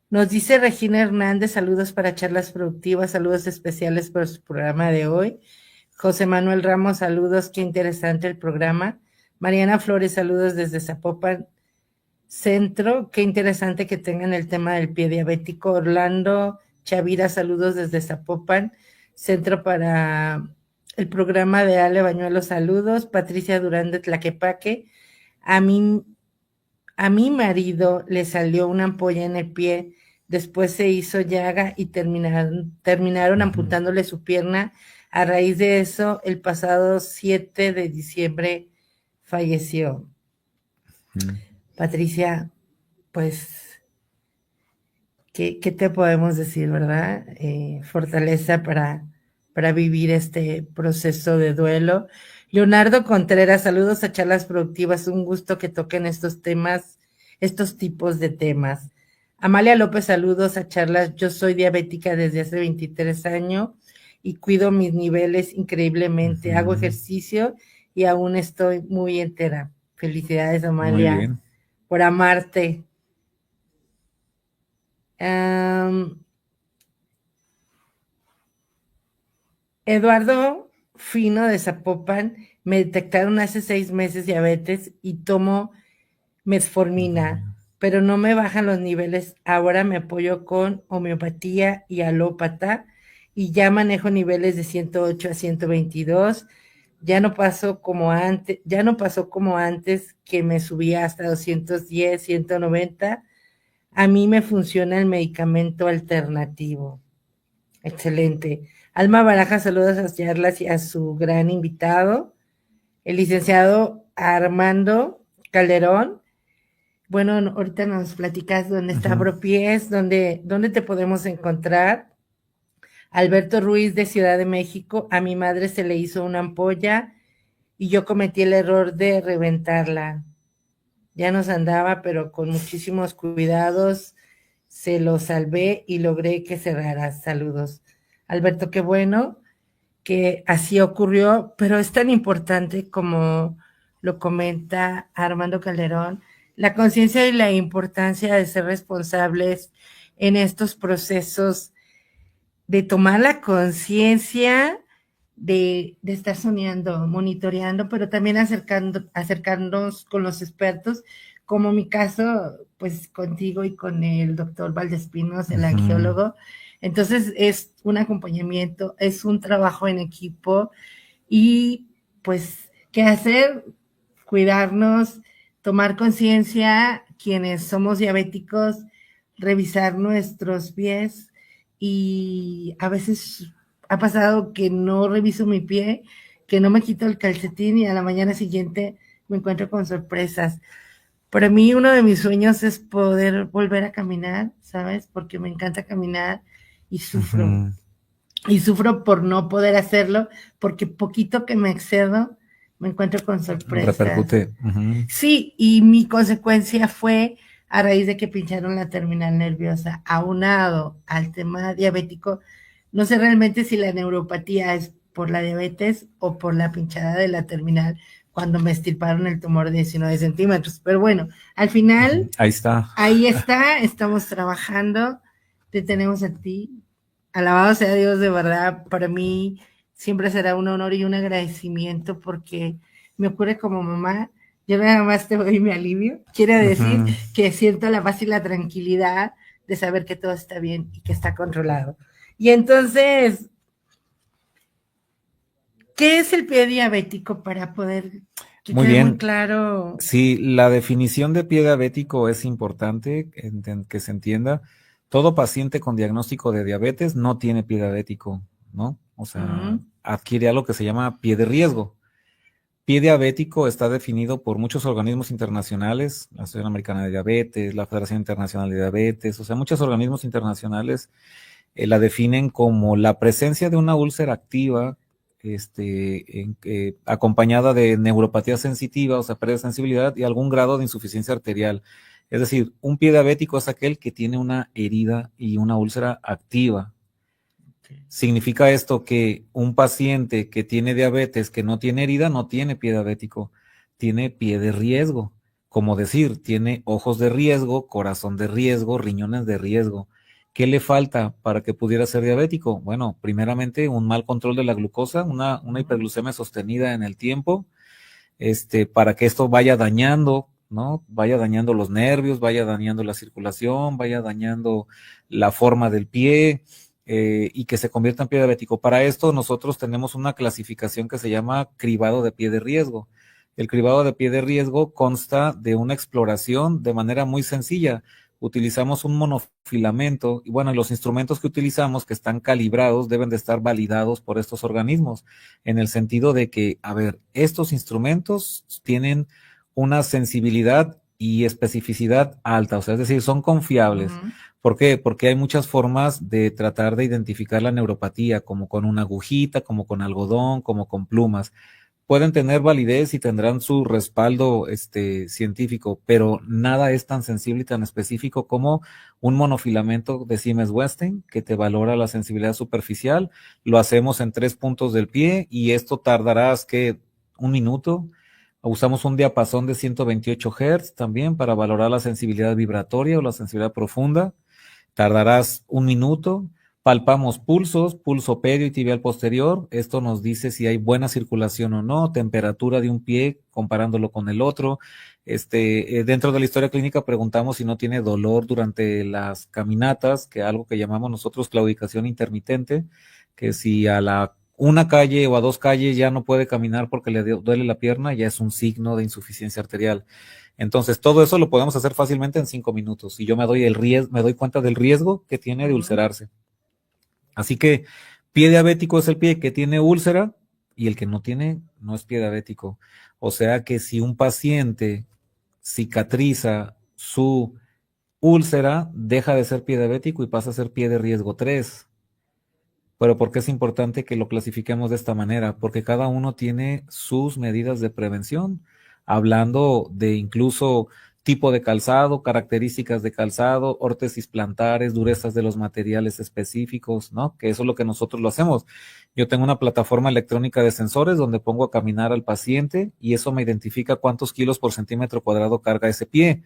Nos dice Regina Hernández, saludos para charlas productivas, saludos especiales por su programa de hoy. José Manuel Ramos, saludos, qué interesante el programa. Mariana Flores, saludos desde Zapopan Centro, qué interesante que tengan el tema del pie diabético. Orlando Chavira, saludos desde Zapopan Centro para el programa de Ale Bañuelo, saludos. Patricia Durán de Tlaquepaque, a mi marido le salió una ampolla en el pie, después se hizo llaga y terminaron amputándole su pierna. A raíz de eso, el pasado 7 de diciembre falleció. Patricia, pues, ¿qué te podemos decir, verdad? Fortaleza para vivir este proceso de duelo. Leonardo Contreras, saludos a Charlas Productivas, un gusto que toquen estos temas, estos tipos de temas. Amalia López, saludos a Charlas, yo soy diabética desde hace 23 años y cuido mis niveles increíblemente, hago ejercicio y aún estoy muy entera. Felicidades, Amalia, muy bien, por amarte. Eduardo Fino de Zapopan, me detectaron hace 6 meses diabetes y tomo metformina, pero no me bajan los niveles. Ahora me apoyo con homeopatía y alópata y ya manejo niveles de 108 a 122. Ya no pasó como antes que me subía hasta 210, 190. A mí me funciona el medicamento alternativo. Excelente. Alma Baraja, saludos a Charlas y a su gran invitado, el licenciado Armando Calderón. Bueno, ahorita nos platicas dónde está Bropies, dónde te podemos encontrar. Alberto Ruiz de Ciudad de México, a mi madre se le hizo una ampolla y yo cometí el error de reventarla. Ya nos andaba, pero con muchísimos cuidados se lo salvé y logré que cerrara. Saludos. Alberto, qué bueno. que así ocurrió, pero es tan importante como lo comenta Armando Calderón, la conciencia y la importancia de ser responsables en estos procesos, de tomar la conciencia de estar soñando, monitoreando, pero también acercarnos con los expertos, como mi caso, pues contigo y con el doctor Valdespinos, el angiólogo. Entonces es un acompañamiento, es un trabajo en equipo y pues, ¿qué hacer? Cuidarnos, tomar conciencia, quienes somos diabéticos, revisar nuestros pies y a veces ha pasado que no reviso mi pie, que no me quito el calcetín y a la mañana siguiente me encuentro con sorpresas. Para mí uno de mis sueños es poder volver a caminar, ¿sabes? Porque me encanta caminar y sufro. Y sufro por no poder hacerlo, porque poquito que me excedo, me encuentro con sorpresas. Repercute. Sí, y mi consecuencia fue a raíz de que pincharon la terminal nerviosa, aunado al tema diabético. No sé realmente si la neuropatía es por la diabetes o por la pinchada de la terminal cuando me extirparon el tumor de 19 centímetros. Pero bueno, al final, ahí está. Ahí está, estamos trabajando, te tenemos a ti. Alabado sea Dios, de verdad, para mí siempre será un honor y un agradecimiento porque me ocurre como mamá. Yo nada más te doy mi alivio. Quiere decir que siento la paz y la tranquilidad de saber que todo está bien y que está controlado. Y entonces, ¿qué es el pie diabético para poder que muy quede bien. muy claro? Sí, la definición de pie diabético es importante que se entienda. Todo paciente con diagnóstico de diabetes no tiene pie diabético, ¿no? O sea, adquiere algo que se llama pie de riesgo. Pie diabético está definido por muchos organismos internacionales, la Asociación Americana de Diabetes, la Federación Internacional de Diabetes, o sea, muchos organismos internacionales la definen como la presencia de una úlcera activa acompañada de neuropatía sensitiva, o sea, pérdida de sensibilidad y algún grado de insuficiencia arterial. Es decir, un pie diabético es aquel que tiene una herida y una úlcera activa. Significa esto que un paciente que tiene diabetes, que no tiene herida, no tiene pie diabético, tiene pie de riesgo. Como decir, tiene ojos de riesgo, corazón de riesgo, riñones de riesgo. ¿Qué le falta para que pudiera ser diabético? Bueno, primeramente un mal control de la glucosa, una hiperglucemia sostenida en el tiempo, para que esto vaya dañando, ¿no? Vaya dañando los nervios, vaya dañando la circulación, vaya dañando la forma del pie, y que se convierta en pie diabético. Para esto nosotros tenemos una clasificación que se llama cribado de pie de riesgo. El cribado de pie de riesgo consta de una exploración de manera muy sencilla. Utilizamos un monofilamento y bueno, los instrumentos que utilizamos que están calibrados deben de estar validados por estos organismos, en el sentido de que, a ver, estos instrumentos tienen una sensibilidad y especificidad alta, o sea, es decir, son confiables. ¿Por qué? Porque hay muchas formas de tratar de identificar la neuropatía, como con una agujita, como con algodón, como con plumas. Pueden tener validez y tendrán su respaldo científico, pero nada es tan sensible y tan específico como un monofilamento de Siemens Westing que te valora la sensibilidad superficial. Lo hacemos en 3 puntos del pie y esto tardarás que 1 minuto. Usamos un diapasón de 128 Hz también para valorar la sensibilidad vibratoria o la sensibilidad profunda. Tardarás 1 minuto. Palpamos pulsos, pulso pedio y tibial posterior. Esto nos dice si hay buena circulación o no, temperatura de un pie comparándolo con el otro. Dentro de la historia clínica preguntamos si no tiene dolor durante las caminatas, que algo que llamamos nosotros claudicación intermitente, que si a una calle o a 2 calles ya no puede caminar porque le duele la pierna, ya es un signo de insuficiencia arterial. Entonces, todo eso lo podemos hacer fácilmente en 5 minutos y yo me doy cuenta del riesgo que tiene de ulcerarse. Así que pie diabético es el pie que tiene úlcera y el que no tiene no es pie diabético. O sea que si un paciente cicatriza su úlcera, deja de ser pie diabético y pasa a ser pie de riesgo 3. Pero ¿por qué es importante que lo clasifiquemos de esta manera? Porque cada uno tiene sus medidas de prevención, hablando de incluso tipo de calzado, características de calzado, órtesis plantares, durezas de los materiales específicos, ¿no? Que eso es lo que nosotros lo hacemos. Yo tengo una plataforma electrónica de sensores donde pongo a caminar al paciente y eso me identifica cuántos kilos por centímetro cuadrado carga ese pie.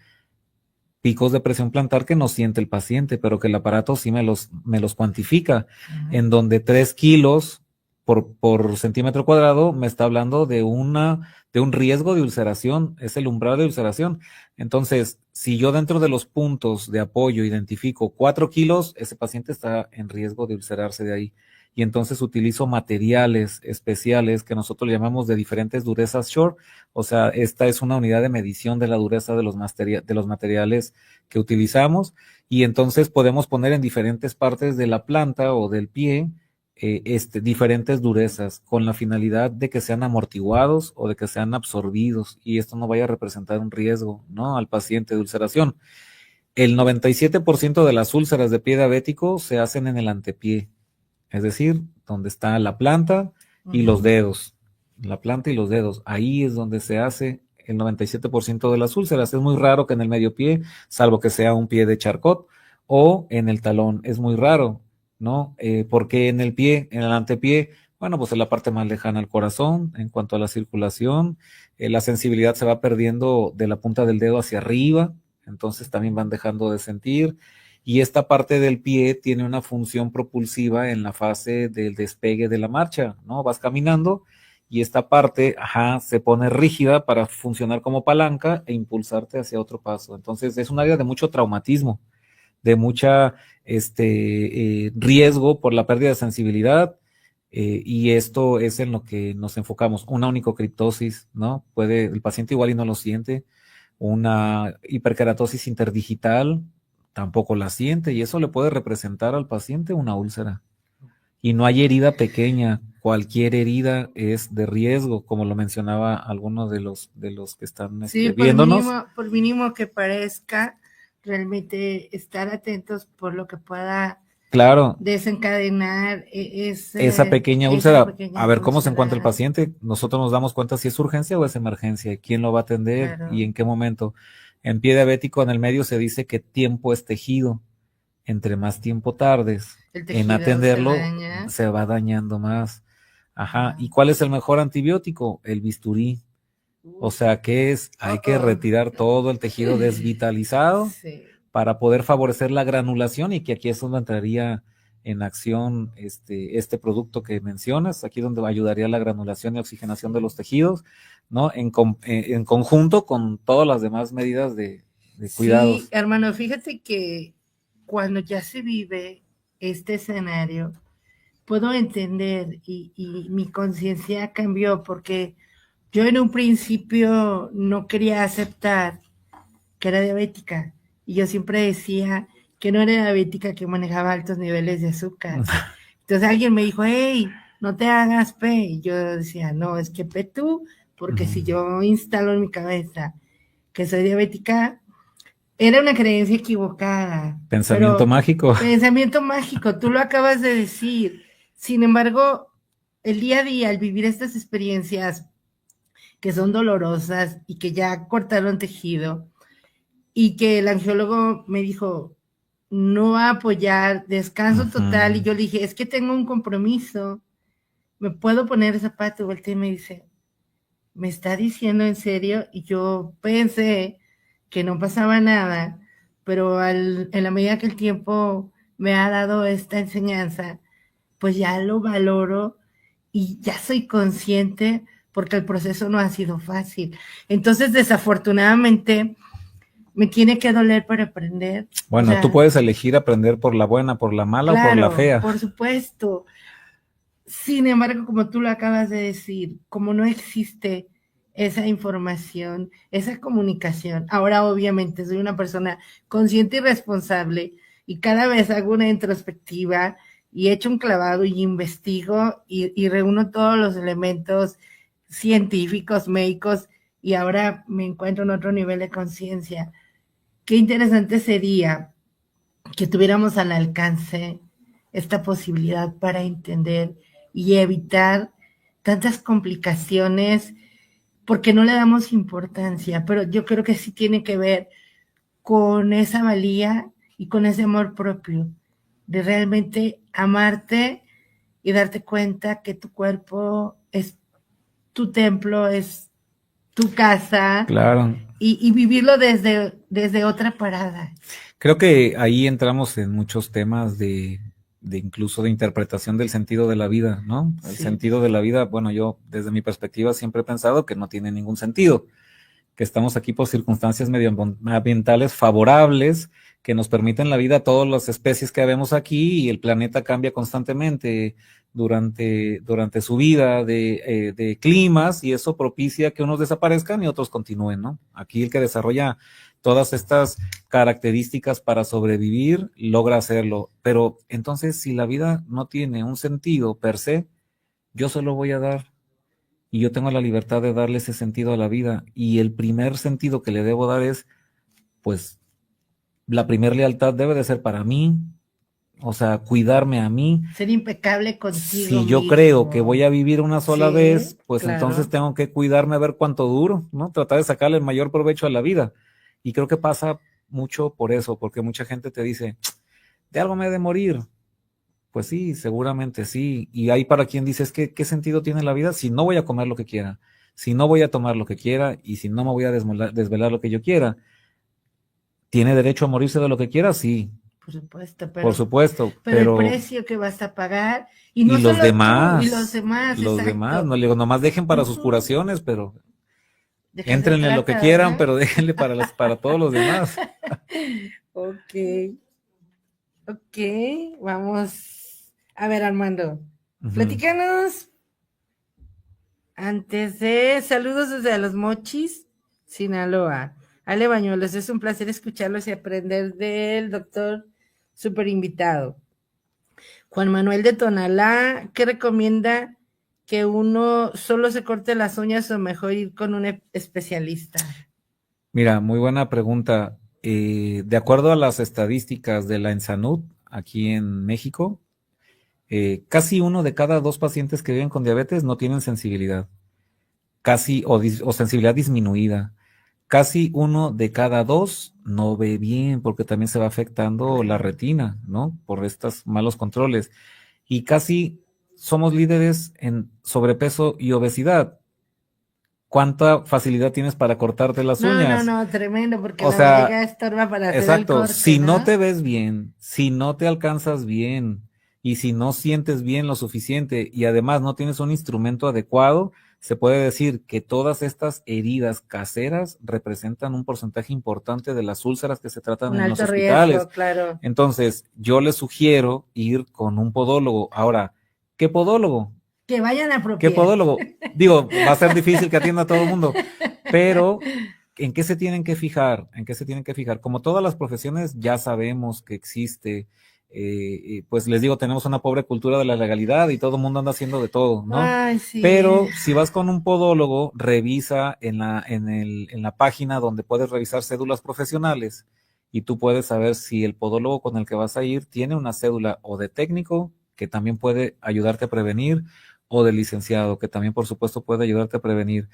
Picos de presión plantar que no siente el paciente, pero que el aparato sí me los cuantifica, en donde 3 kilos por centímetro cuadrado me está hablando de un riesgo de ulceración, es el umbral de ulceración. Entonces, si yo dentro de los puntos de apoyo identifico 4 kilos, ese paciente está en riesgo de ulcerarse de ahí. Y entonces utilizo materiales especiales que nosotros llamamos de diferentes durezas Shore. O sea, esta es una unidad de medición de la dureza de los materiales que utilizamos. Y entonces podemos poner en diferentes partes de la planta o del pie diferentes durezas con la finalidad de que sean amortiguados o de que sean absorbidos y esto no vaya a representar un riesgo, ¿no?, al paciente de ulceración. El 97% de las úlceras de pie diabético se hacen en el antepié. Es decir, donde está la planta y los dedos. La planta y los dedos. Ahí es donde se hace el 97% de las úlceras. Es muy raro que en el medio pie, salvo que sea un pie de Charcot, o en el talón. Es muy raro, ¿no? Porque en el pie, en el antepié, bueno, pues es la parte más lejana al corazón en cuanto a la circulación. La sensibilidad se va perdiendo de la punta del dedo hacia arriba. Entonces también van dejando de sentir. Y esta parte del pie tiene una función propulsiva en la fase del despegue de la marcha, ¿no? Vas caminando y esta parte, se pone rígida para funcionar como palanca e impulsarte hacia otro paso. Entonces es un área de mucho traumatismo, de mucha riesgo por la pérdida de sensibilidad, y esto es en lo que nos enfocamos. Una onicocriptosis, ¿no? El paciente igual y no lo siente. Una hiperkeratosis interdigital, tampoco la siente y eso le puede representar al paciente una úlcera. Y no hay herida pequeña, cualquier herida es de riesgo, como lo mencionaba algunos de los que están viéndonos. Por mínimo que parezca, realmente estar atentos por lo que pueda desencadenar esa pequeña úlcera. A ver cómo se encuentra el paciente. Nosotros nos damos cuenta si es urgencia o es emergencia, quién lo va a atender y en qué momento. En pie diabético, en el medio se dice que tiempo es tejido. Entre más tiempo tardes en atenderlo, se va dañando más. ¿Y cuál es el mejor antibiótico? El bisturí. O sea, ¿qué es? Hay que retirar todo el tejido desvitalizado para poder favorecer la granulación y que aquí es donde entraría en acción este producto que mencionas, aquí donde ayudaría la granulación y oxigenación de los tejidos, ¿no? En conjunto con todas las demás medidas de cuidados. Sí, hermano, fíjate que cuando ya se vive este escenario, puedo entender y mi conciencia cambió porque yo en un principio no quería aceptar que era diabética y yo siempre decía que no era diabética, que manejaba altos niveles de azúcar. Entonces alguien me dijo, hey, no te hagas P. Y yo decía, no, es que P tú, porque si yo instalo en mi cabeza que soy diabética, era una creencia equivocada. Pensamiento mágico. Pensamiento mágico, tú lo acabas de decir. Sin embargo, el día a día, al vivir estas experiencias que son dolorosas y que ya cortaron tejido, y que el angiólogo me dijo, no va a apoyar, descanso total, y yo le dije, es que tengo un compromiso, ¿me puedo poner el zapato? Volteé y me dice, ¿me está diciendo en serio? Y yo pensé que no pasaba nada, pero en la medida que el tiempo me ha dado esta enseñanza, pues ya lo valoro y ya soy consciente porque el proceso no ha sido fácil. Entonces, desafortunadamente, me tiene que doler para aprender. Bueno, tú puedes elegir aprender por la buena, por la mala o por la fea. Por supuesto. Sin embargo, como tú lo acabas de decir, como no existe esa información, esa comunicación, ahora obviamente soy una persona consciente y responsable y cada vez hago una introspectiva y echo un clavado y investigo y reúno todos los elementos científicos, médicos, y ahora me encuentro en otro nivel de conciencia. Qué interesante sería que tuviéramos al alcance esta posibilidad para entender y evitar tantas complicaciones, porque no le damos importancia, pero yo creo que sí tiene que ver con esa valía y con ese amor propio, de realmente amarte y darte cuenta que tu cuerpo es tu templo, es tu casa. Claro. Y vivirlo desde otra parada. Creo que ahí entramos en muchos temas de incluso de interpretación del sentido de la vida, ¿no? El Sí. sentido de la vida, bueno, yo desde mi perspectiva siempre he pensado que no tiene ningún sentido, que estamos aquí por circunstancias medioambientales favorables que nos permiten la vida a todas las especies que vemos aquí y el planeta cambia constantemente durante su vida de climas y eso propicia que unos desaparezcan y otros continúen, ¿no? Aquí el que desarrolla todas estas características para sobrevivir logra hacerlo, pero entonces si la vida no tiene un sentido per se, yo se lo voy a dar. Y yo tengo la libertad de darle ese sentido a la vida. Y el primer sentido que le debo dar es, pues, la primer lealtad debe de ser para mí, o sea, cuidarme a mí. Ser impecable contigo Si yo mismo. creo que voy a vivir una sola Sí, vez, pues claro. entonces tengo que cuidarme a ver cuánto duro, ¿no? Tratar de sacarle el mayor provecho a la vida. Y creo que pasa mucho por eso, porque mucha gente te dice, de algo me he de morir. Pues sí, seguramente sí. Y hay para quien dice, es que, ¿qué sentido tiene la vida si no voy a comer lo que quiera? Si no voy a tomar lo que quiera y si no me voy a desvelar lo que yo quiera. ¿Tiene derecho a morirse de lo que quiera? Sí, Por supuesto, por supuesto, pero el precio que vas a pagar y no y los solo demás, tú, y los demás, no le digo, nomás dejen para sus Ujú. curaciones, pero ¿De qué se entren en lo que trata, quieran, verdad? pero déjenle para todos los demás. Ok, vamos. A ver, Armando, Ujú. platícanos antes de saludos desde Los Mochis, Sinaloa. Ale Bañuelos, es un placer escucharlos y aprender del doctor super invitado. Juan Manuel de Tonalá, ¿qué recomienda que uno solo se corte las uñas o mejor ir con un especialista? Mira, muy buena pregunta. De acuerdo a las estadísticas de la ENSANUD, aquí en México, casi uno de cada dos pacientes que viven con diabetes no tienen sensibilidad, o sensibilidad disminuida. Casi uno de cada dos no ve bien porque también se va afectando la retina, ¿no? Por estos malos controles. Y casi somos líderes en sobrepeso y obesidad. ¿Cuánta facilidad tienes para cortarte las uñas? No, tremendo, porque O la sea, barriga estorba para hacer el exacto, corte, si no ¿no? te ves bien, si no te alcanzas bien y si no sientes bien lo suficiente y además no tienes un instrumento adecuado, se puede decir que todas estas heridas caseras representan un porcentaje importante de las úlceras que se tratan Un en los alto hospitales. riesgo, claro. Entonces, yo les sugiero ir con un podólogo. Ahora, ¿qué podólogo? Que vayan a ¿Qué apropiar. podólogo? Digo, va a ser difícil que atienda a todo el mundo, pero ¿en qué se tienen que fijar? ¿En qué se tienen que fijar? Como todas las profesiones, ya sabemos que existe, pues les digo, tenemos una pobre cultura de la legalidad y todo el mundo anda haciendo de todo, ¿no? Ay, sí. Pero si vas con un podólogo, revisa en la página donde puedes revisar cédulas profesionales y tú puedes saber si el podólogo con el que vas a ir tiene una cédula o de técnico, que también puede ayudarte a prevenir, o de licenciado, que también por supuesto puede ayudarte a prevenir.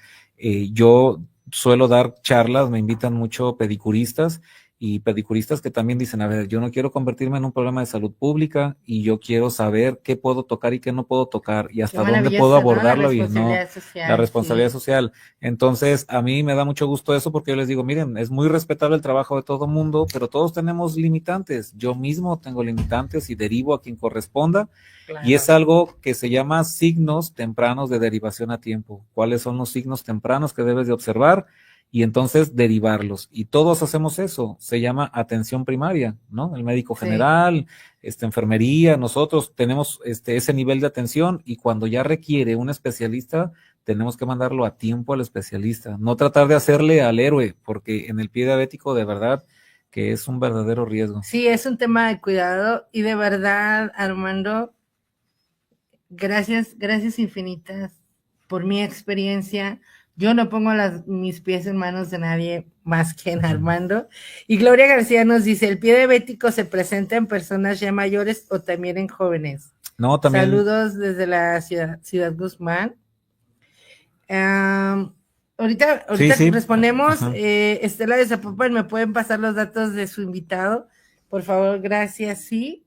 Yo suelo dar charlas, me invitan mucho pedicuristas y pedicuristas que también dicen, a ver, yo no quiero convertirme en un problema de salud pública y yo quiero saber qué puedo tocar y qué no puedo tocar y hasta dónde puedo abordarlo y no la responsabilidad social. Entonces, a mí me da mucho gusto eso porque yo les digo, miren, es muy respetable el trabajo de todo mundo, pero todos tenemos limitantes. Yo mismo tengo limitantes y derivo a quien corresponda. Claro. Y es algo que se llama signos tempranos de derivación a tiempo. ¿Cuáles son los signos tempranos que debes de observar? Y entonces derivarlos. Y todos hacemos eso. Se llama atención primaria, ¿no? El médico general, enfermería, nosotros tenemos ese nivel de atención y cuando ya requiere un especialista, tenemos que mandarlo a tiempo al especialista. No tratar de hacerle al héroe, porque en el pie diabético de verdad que es un verdadero riesgo. Sí, es un tema de cuidado y de verdad, Armando, gracias infinitas por mi experiencia. Yo no pongo mis pies en manos de nadie más que en Armando. Y Gloria García nos dice, ¿el pie diabético se presenta en personas ya mayores o también en jóvenes? No, también. Saludos desde la ciudad Guzmán. ahorita Sí. respondemos. Ajá. Estela de Zapopan, ¿me pueden pasar los datos de su invitado? Por favor, gracias, sí.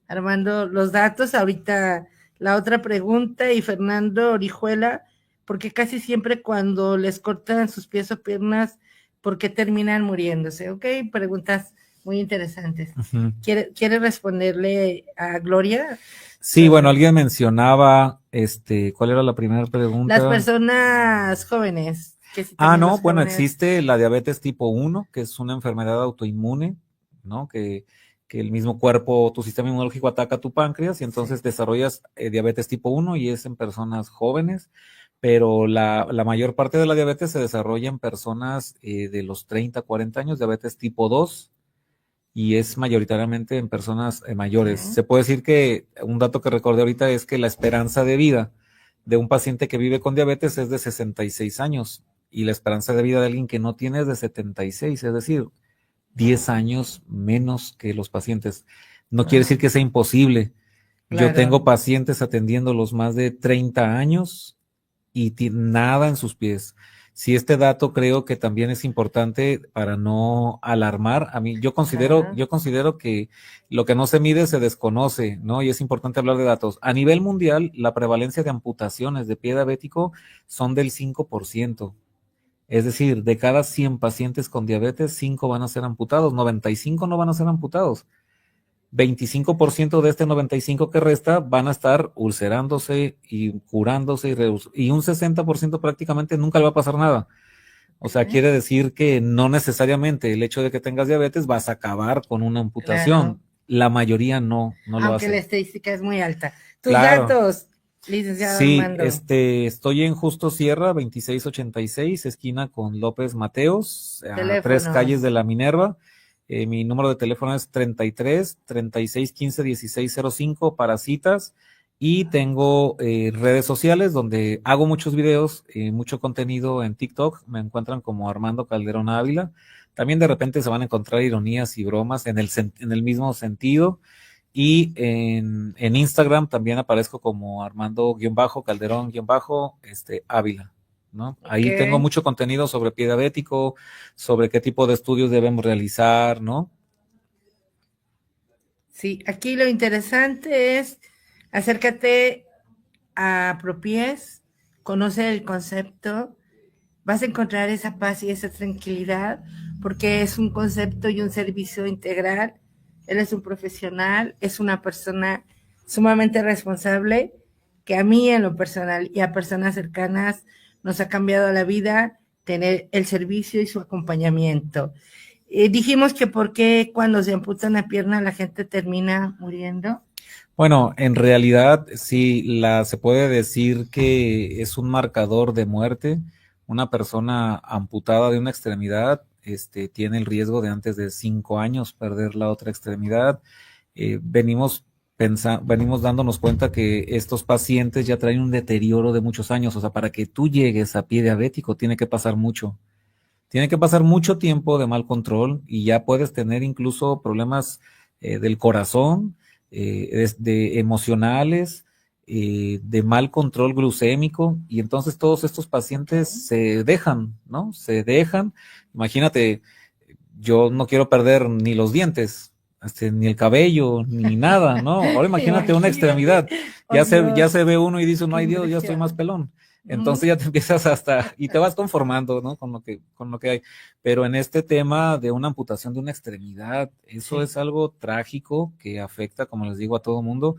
Armando, los datos. Ahorita la otra pregunta, y Fernando Orihuela, porque casi siempre cuando les cortan sus pies o piernas, ¿por qué terminan muriéndose? Ok, preguntas muy interesantes. Ujú. ¿Quiere responderle a Gloria? Sí, bueno, alguien mencionaba, ¿cuál era la primera pregunta? Las personas jóvenes. Que si también No, los bueno, jóvenes- existe la diabetes tipo 1, que es una enfermedad autoinmune, ¿no? Que el mismo cuerpo, tu sistema inmunológico ataca tu páncreas y entonces desarrollas diabetes tipo 1 y es en personas jóvenes, pero la mayor parte de la diabetes se desarrolla en personas de los 30, 40 años, diabetes tipo 2, y es mayoritariamente en personas mayores. Ok. Se puede decir que un dato que recordé ahorita es que la esperanza de vida de un paciente que vive con diabetes es de 66 años y la esperanza de vida de alguien que no tiene es de 76, es decir, 10 años menos que los pacientes. No quiere decir que sea imposible. Yo Claro. tengo pacientes atendiéndolos más de 30 años y nada en sus pies. Si este dato creo que también es importante para no alarmar, a mí yo considero que lo que no se mide se desconoce, ¿no? Y es importante hablar de datos. A nivel mundial, la prevalencia de amputaciones de pie diabético son del 5%. Es decir, de cada 100 pacientes con diabetes, 5 van a ser amputados, 95 no van a ser amputados. 25% de este 95 que resta van a estar ulcerándose y curándose y un 60% prácticamente nunca le va a pasar nada. O sea, quiere decir que no necesariamente el hecho de que tengas diabetes vas a acabar con una amputación. Claro. La mayoría no lo hace. Aunque la estadística es muy alta. Tus Claro. datos, licenciado Sí, Armando. estoy en Justo Sierra, 2686, esquina con López Mateos, a Teléfonos. 3 calles de la Minerva. Mi número de teléfono es 33 36 15 16 05 para citas y tengo redes sociales donde hago muchos videos, mucho contenido en TikTok. Me encuentran como Armando Calderón Ávila. También de repente se van a encontrar ironías y bromas en el mismo sentido. Y en Instagram también aparezco como Armando-Calderón-Ávila, ¿no? Ahí Ok. tengo mucho contenido sobre pie diabético, sobre qué tipo de estudios debemos realizar, ¿no? Sí, aquí lo interesante es acércate a Propies, conoce el concepto, vas a encontrar esa paz y esa tranquilidad, porque es un concepto y un servicio integral. Él es un profesional, es una persona sumamente responsable, que a mí en lo personal y a personas cercanas nos ha cambiado la vida tener el servicio y su acompañamiento. Dijimos que por qué cuando se amputa una pierna la gente termina muriendo. Bueno, en realidad sí, se puede decir que es un marcador de muerte. Una persona amputada de una extremidad tiene el riesgo de antes de 5 años perder la otra extremidad. Venimos dándonos cuenta que estos pacientes ya traen un deterioro de muchos años. O sea, para que tú llegues a pie diabético tiene que pasar mucho. Tiene que pasar mucho tiempo de mal control y ya puedes tener incluso problemas del corazón, de emocionales, de mal control glucémico, y entonces todos estos pacientes se dejan, ¿no? Se dejan. Imagínate, yo no quiero perder ni los dientes, ni el cabello, ni nada, ¿no? Ahora imagínate una extremidad. Ya se ve uno y dice, no hay Dios, ya estoy más pelón. Entonces ya te empiezas y te vas conformando, ¿no? Con lo que hay. Pero en este tema de una amputación de una extremidad, eso es algo trágico que afecta, como les digo, a todo mundo.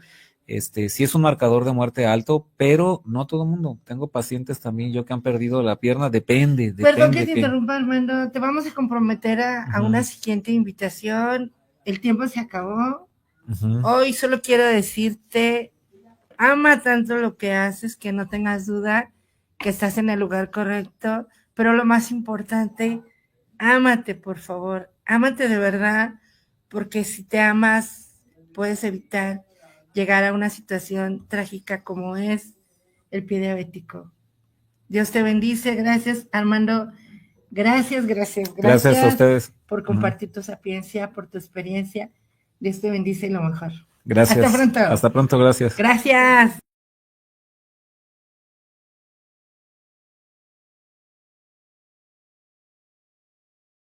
Sí es un marcador de muerte alto, pero no todo mundo. Tengo pacientes también yo que han perdido la pierna, depende. Perdón que te interrumpa, Armando, te vamos a comprometer a Ujú. una siguiente invitación. El tiempo se acabó. Ujú. Hoy solo quiero decirte, ama tanto lo que haces que no tengas duda que estás en el lugar correcto, pero lo más importante, ámate, por favor, ámate de verdad, porque si te amas, puedes evitar llegar a una situación trágica como es el pie diabético. Dios te bendice, gracias, Armando, gracias Gracias a ustedes por compartir tu sapiencia, por tu experiencia. Dios te bendice y lo mejor. Gracias. Hasta pronto. Hasta pronto, gracias. Gracias.